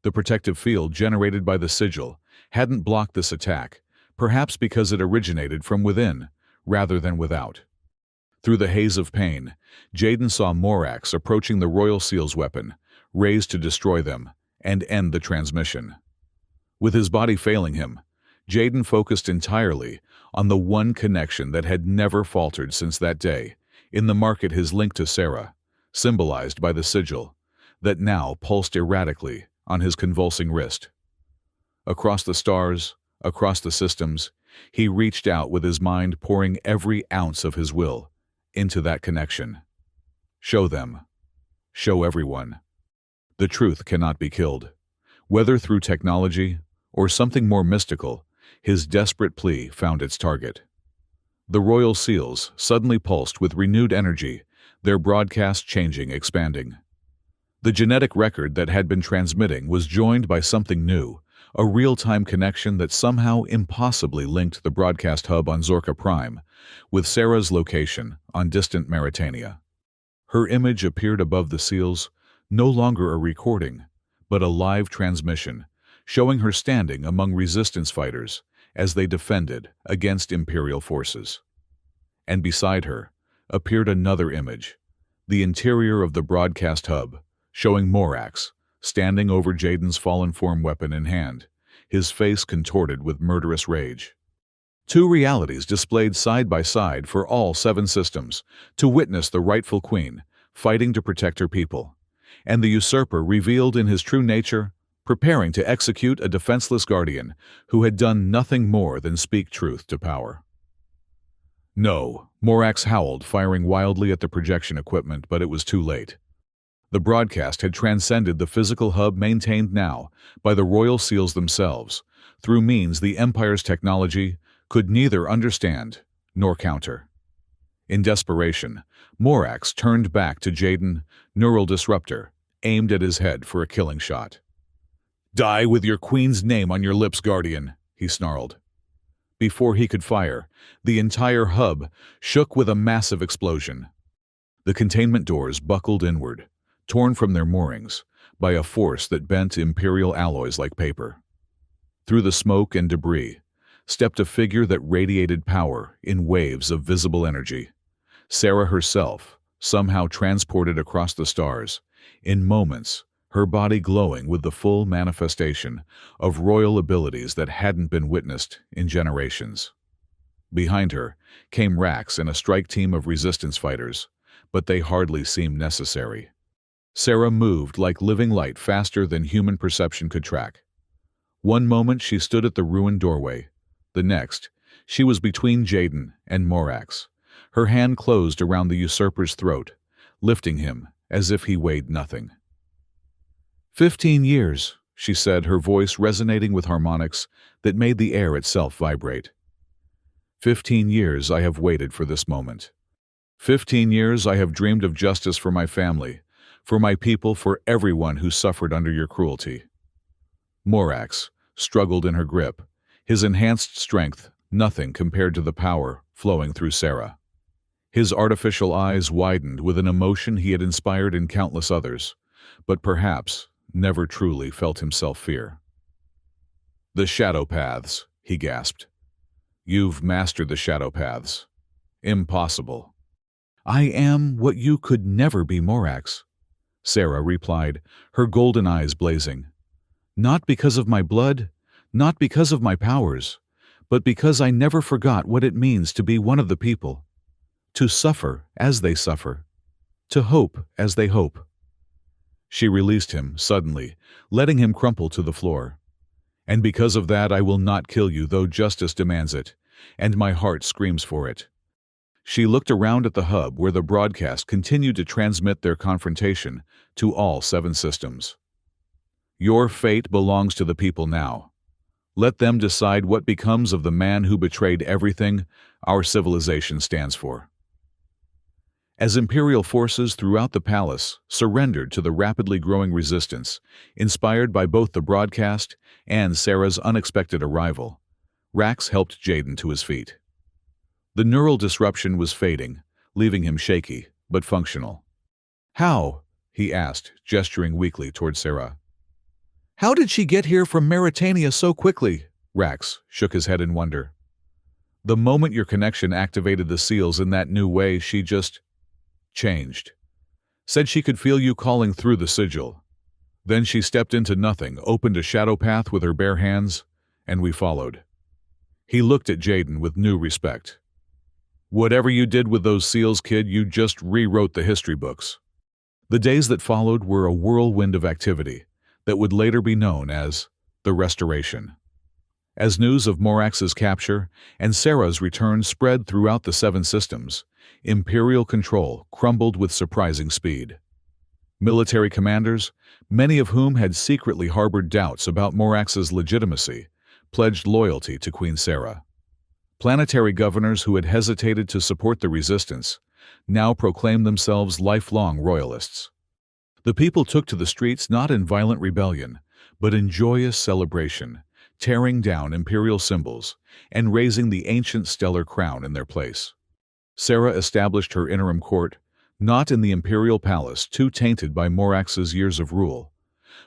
The protective field generated by the sigil hadn't blocked this attack, perhaps because it originated from within rather than without. Through the haze of pain, Jaden saw Morax approaching the Royal Seal's weapon, raised to destroy them and end the transmission. With his body failing him, Jaden focused entirely on the one connection that had never faltered since that day, in the market, his link to Sarah, symbolized by the sigil, that now pulsed erratically on his convulsing wrist. Across the stars, across the systems, he reached out with his mind pouring every ounce of his will into that connection. Show them. Show everyone. The truth cannot be killed. Whether through technology or something more mystical, his desperate plea found its target. The Royal Seals suddenly pulsed with renewed energy, their broadcast changing, expanding. The genetic record that had been transmitting was joined by something new, a real-time connection that somehow impossibly linked the broadcast hub on Zorka Prime with Sarah's location on distant Mauritania. Her image appeared above the seals, no longer a recording, but a live transmission, showing her standing among resistance fighters as they defended against Imperial forces. And beside her appeared another image, the interior of the broadcast hub, showing Morax standing over Jaden's fallen form, weapon in hand, his face contorted with murderous rage. Two realities displayed side by side for all 7 systems, to witness the rightful queen fighting to protect her people, and the usurper revealed in his true nature, preparing to execute a defenseless guardian who had done nothing more than speak truth to power. "No," Morax howled, firing wildly at the projection equipment, but it was too late. The broadcast had transcended the physical hub maintained now by the Royal Seals themselves, through means the Empire's technology could neither understand nor counter. In desperation, Morax turned back to Jaden, neural disruptor, aimed at his head for a killing shot. "Die with your queen's name on your lips, Guardian," he snarled. Before he could fire, the entire hub shook with a massive explosion. The containment doors buckled inward, torn from their moorings by a force that bent Imperial alloys like paper. Through the smoke and debris stepped a figure that radiated power in waves of visible energy. Sarah herself, somehow transported across the stars, in moments, her body glowing with the full manifestation of royal abilities that hadn't been witnessed in generations. Behind her came Rax and a strike team of resistance fighters, but they hardly seemed necessary. Sarah moved like living light faster than human perception could track. One moment she stood at the ruined doorway. The next, she was between Jaden and Morax. Her hand closed around the usurper's throat, lifting him as if he weighed nothing. 15 years, she said, her voice resonating with harmonics that made the air itself vibrate. 15 years I have waited for this moment. 15 years I have dreamed of justice for my family, for my people, for everyone who suffered under your cruelty. Morax struggled in her grip, his enhanced strength nothing compared to the power flowing through Sarah. His artificial eyes widened with an emotion he had inspired in countless others, but perhaps never truly felt himself fear. The shadow paths, he gasped. You've mastered the shadow paths. Impossible. I am what you could never be, Morax, Sarah replied, her golden eyes blazing. Not because of my blood, not because of my powers, but because I never forgot what it means to be one of the people, to suffer as they suffer, to hope as they hope. She released him suddenly, letting him crumple to the floor. And because of that I will not kill you, though justice demands it, and my heart screams for it. She looked around at the hub where the broadcast continued to transmit their confrontation to all 7 systems. Your fate belongs to the people now. Let them decide what becomes of the man who betrayed everything our civilization stands for. As Imperial forces throughout the palace surrendered to the rapidly growing resistance, inspired by both the broadcast and Sarah's unexpected arrival, Rax helped Jaden to his feet. The neural disruption was fading, leaving him shaky, but functional. How? He asked, gesturing weakly toward Sarah. How did she get here from Mauritania so quickly? Rax shook his head in wonder. The moment your connection activated the seals in that new way, she just changed. Said she could feel you calling through the sigil. Then she stepped into nothing, opened a shadow path with her bare hands, and we followed. He looked at Jaden with new respect. Whatever you did with those seals, kid, you just rewrote the history books. The days that followed were a whirlwind of activity that would later be known as the Restoration. As news of Morax's capture and Sarah's return spread throughout the 7 systems, Imperial control crumbled with surprising speed. Military commanders, many of whom had secretly harbored doubts about Morax's legitimacy, pledged loyalty to Queen Sarah. Planetary governors who had hesitated to support the resistance now proclaimed themselves lifelong royalists. The people took to the streets not in violent rebellion, but in joyous celebration, tearing down imperial symbols and raising the ancient stellar crown in their place. Sarah established her interim court, not in the imperial palace too tainted by Morax's years of rule,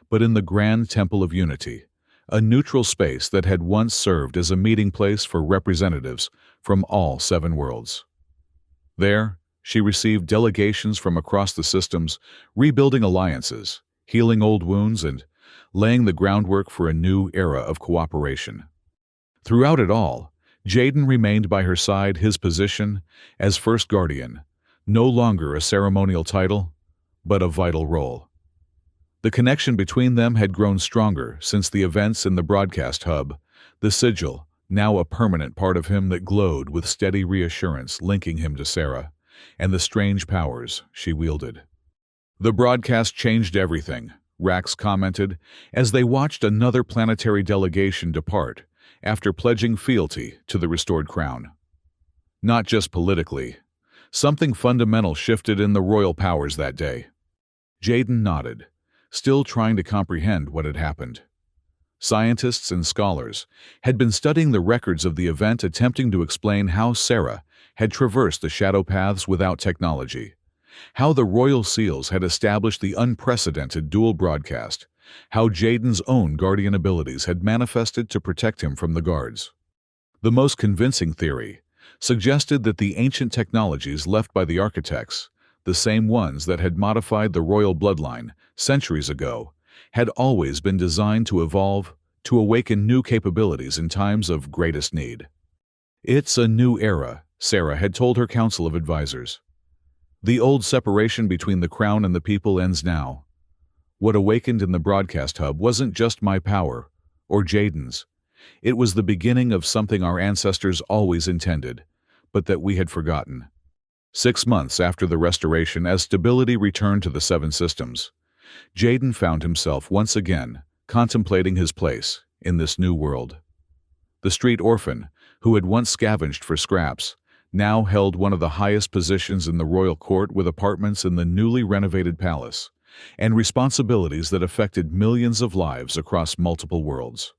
but in the Grand Temple of Unity, a neutral space that had once served as a meeting place for representatives from all 7 worlds. There, she received delegations from across the systems, rebuilding alliances, healing old wounds, and laying the groundwork for a new era of cooperation. Throughout it all, Jaden remained by her side, his position as First Guardian, no longer a ceremonial title, but a vital role. The connection between them had grown stronger since the events in the broadcast hub, the sigil, now a permanent part of him that glowed with steady reassurance linking him to Sarah, and the strange powers she wielded. The broadcast changed everything, Rax commented, as they watched another planetary delegation depart after pledging fealty to the restored crown. Not just politically. Something fundamental shifted in the royal powers that day. Jaden nodded, still trying to comprehend what had happened. Scientists and scholars had been studying the records of the event, attempting to explain how Sarah had traversed the shadow paths without technology, how the royal seals had established the unprecedented dual broadcast, how Jaden's own guardian abilities had manifested to protect him from the guards. The most convincing theory suggested that the ancient technologies left by the architects, the same ones that had modified the royal bloodline centuries ago, had always been designed to evolve, to awaken new capabilities in times of greatest need. It's a new era, Sarah had told her council of advisors. The old separation between the crown and the people ends now. What awakened in the broadcast hub wasn't just my power, or Jaden's. It was the beginning of something our ancestors always intended, but that we had forgotten. 6 months after the restoration, as stability returned to the seven systems, Jaden found himself once again contemplating his place in this new world. The street orphan, who had once scavenged for scraps, now held one of the highest positions in the royal court with apartments in the newly renovated palace, and responsibilities that affected millions of lives across multiple worlds.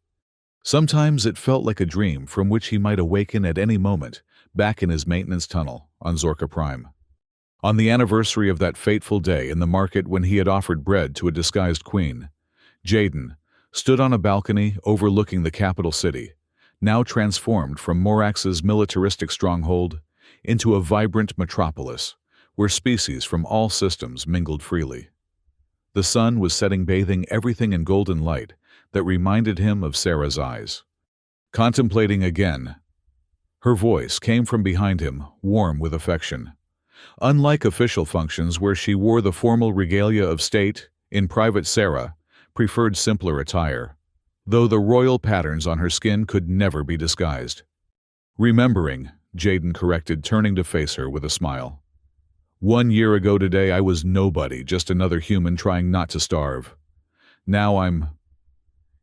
Sometimes it felt like a dream from which he might awaken at any moment, back in his maintenance tunnel on Zorka Prime. On the anniversary of that fateful day in the market when he had offered bread to a disguised queen, Jaden stood on a balcony overlooking the capital city, now transformed from Morax's militaristic stronghold into a vibrant metropolis where species from all systems mingled freely. The sun was setting, bathing everything in golden light that reminded him of Sarah's eyes. Contemplating again, her voice came from behind him, warm with affection. Unlike official functions where she wore the formal regalia of state, in private Sarah preferred simpler attire, though the royal patterns on her skin could never be disguised. Remembering, Jaden corrected, turning to face her with a smile. 1 year ago today I was nobody, just another human trying not to starve. Now I'm...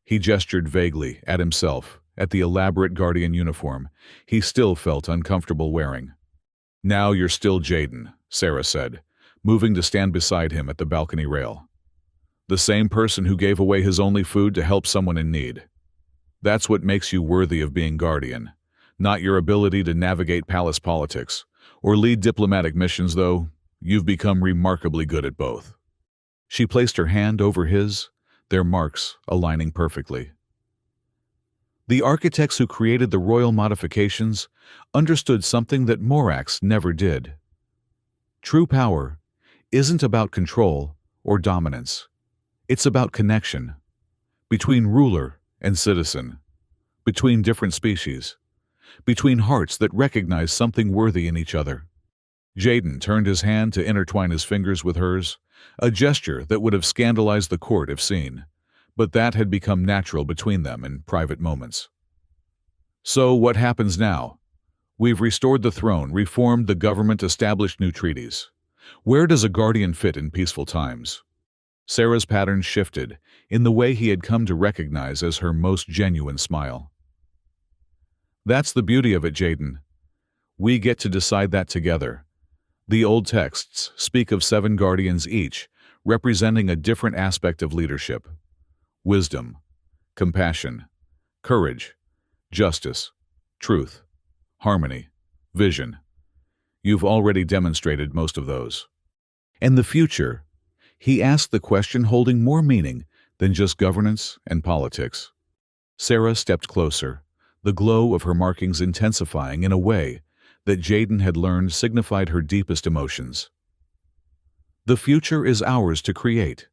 He gestured vaguely at himself, at the elaborate guardian uniform he still felt uncomfortable wearing. Now you're still Jaden, Sarah said, moving to stand beside him at the balcony rail. The same person who gave away his only food to help someone in need. That's what makes you worthy of being guardian, not your ability to navigate palace politics or lead diplomatic missions, though you've become remarkably good at both. She placed her hand over his, their marks aligning perfectly. The architects who created the royal modifications understood something that Morax never did. True power isn't about control or dominance. It's about connection, between ruler and citizen, between different species, between hearts that recognize something worthy in each other. Jaden turned his hand to intertwine his fingers with hers, a gesture that would have scandalized the court if seen, but that had become natural between them in private moments. So what happens now? We've restored the throne, reformed the government, established new treaties. Where does a guardian fit in peaceful times? Sarah's pattern shifted in the way he had come to recognize as her most genuine smile. That's the beauty of it, Jaden. We get to decide that together. The old texts speak of 7 guardians each, representing a different aspect of leadership. Wisdom, compassion, courage, justice, truth, harmony, vision. You've already demonstrated most of those. And the future? He asked the question, holding more meaning than just governance and politics. Sarah stepped closer, the glow of her markings intensifying in a way that Jaden had learned signified her deepest emotions. The future is ours to create.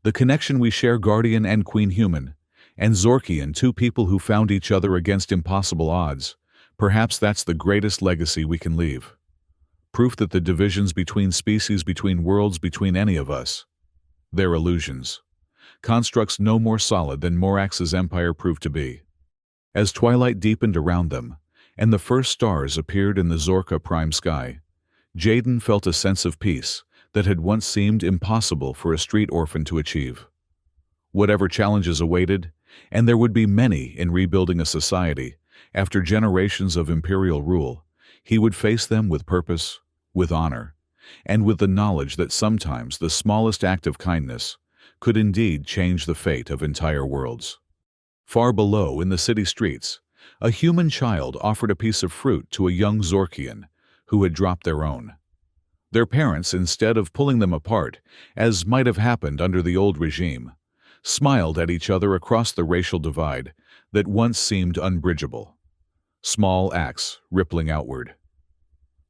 The connection we share, Guardian and Queen Human, and Zorkian, 2 people who found each other against impossible odds. Perhaps that's the greatest legacy we can leave. Proof that the divisions between species, between worlds, between any of us, they're illusions. Constructs no more solid than Morax's empire proved to be. As twilight deepened around them, and the first stars appeared in the Zorka Prime sky, Jaden felt a sense of peace that had once seemed impossible for a street orphan to achieve. Whatever challenges awaited, and there would be many in rebuilding a society after generations of imperial rule, he would face them with purpose, with honor, and with the knowledge that sometimes the smallest act of kindness could indeed change the fate of entire worlds. Far below, in the city streets, a human child offered a piece of fruit to a young Zorkian who had dropped their own. Their parents, instead of pulling them apart, as might have happened under the old regime, smiled at each other across the racial divide that once seemed unbridgeable. Small acts rippling outward.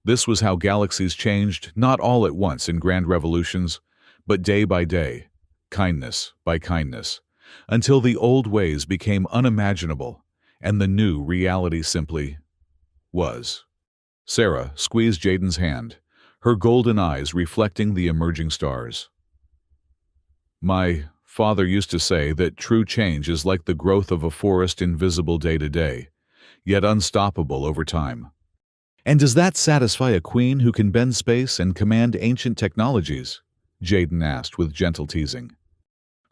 This was how galaxies changed, not all at once in grand revolutions, but day by day, kindness by kindness, until the old ways became unimaginable and the new reality simply was. Sarah squeezed Jaden's hand, her golden eyes reflecting the emerging stars. My father used to say that true change is like the growth of a forest, invisible day to day, yet unstoppable over time. And does that satisfy a queen who can bend space and command ancient technologies? Jaden asked with gentle teasing.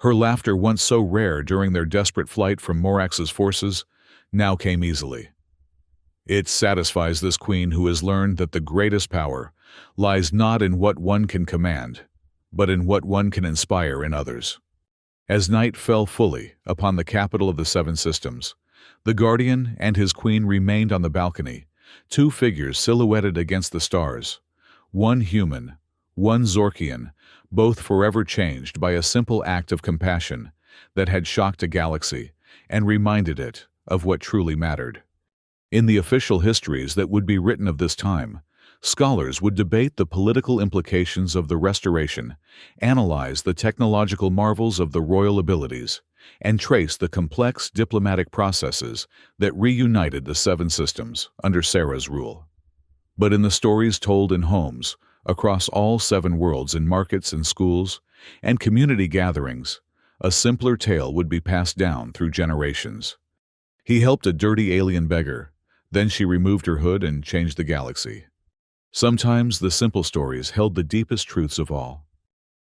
Her laughter, once so rare during their desperate flight from Morax's forces, now came easily. It satisfies this queen who has learned that the greatest power lies not in what one can command, but in what one can inspire in others. As night fell fully upon the capital of the Seven Systems, the Guardian and his queen remained on the balcony, two figures silhouetted against the stars, one human, one Zorkian, both forever changed by a simple act of compassion that had shocked a galaxy and reminded it of what truly mattered. In the official histories that would be written of this time, scholars would debate the political implications of the Restoration, analyze the technological marvels of the royal abilities, and trace the complex diplomatic processes that reunited the Seven Systems under Sarah's rule. But in the stories told in homes, across all seven worlds, in markets and schools, and community gatherings, a simpler tale would be passed down through generations. He helped a dirty alien beggar, then she removed her hood and changed the galaxy. Sometimes the simple stories held the deepest truths of all.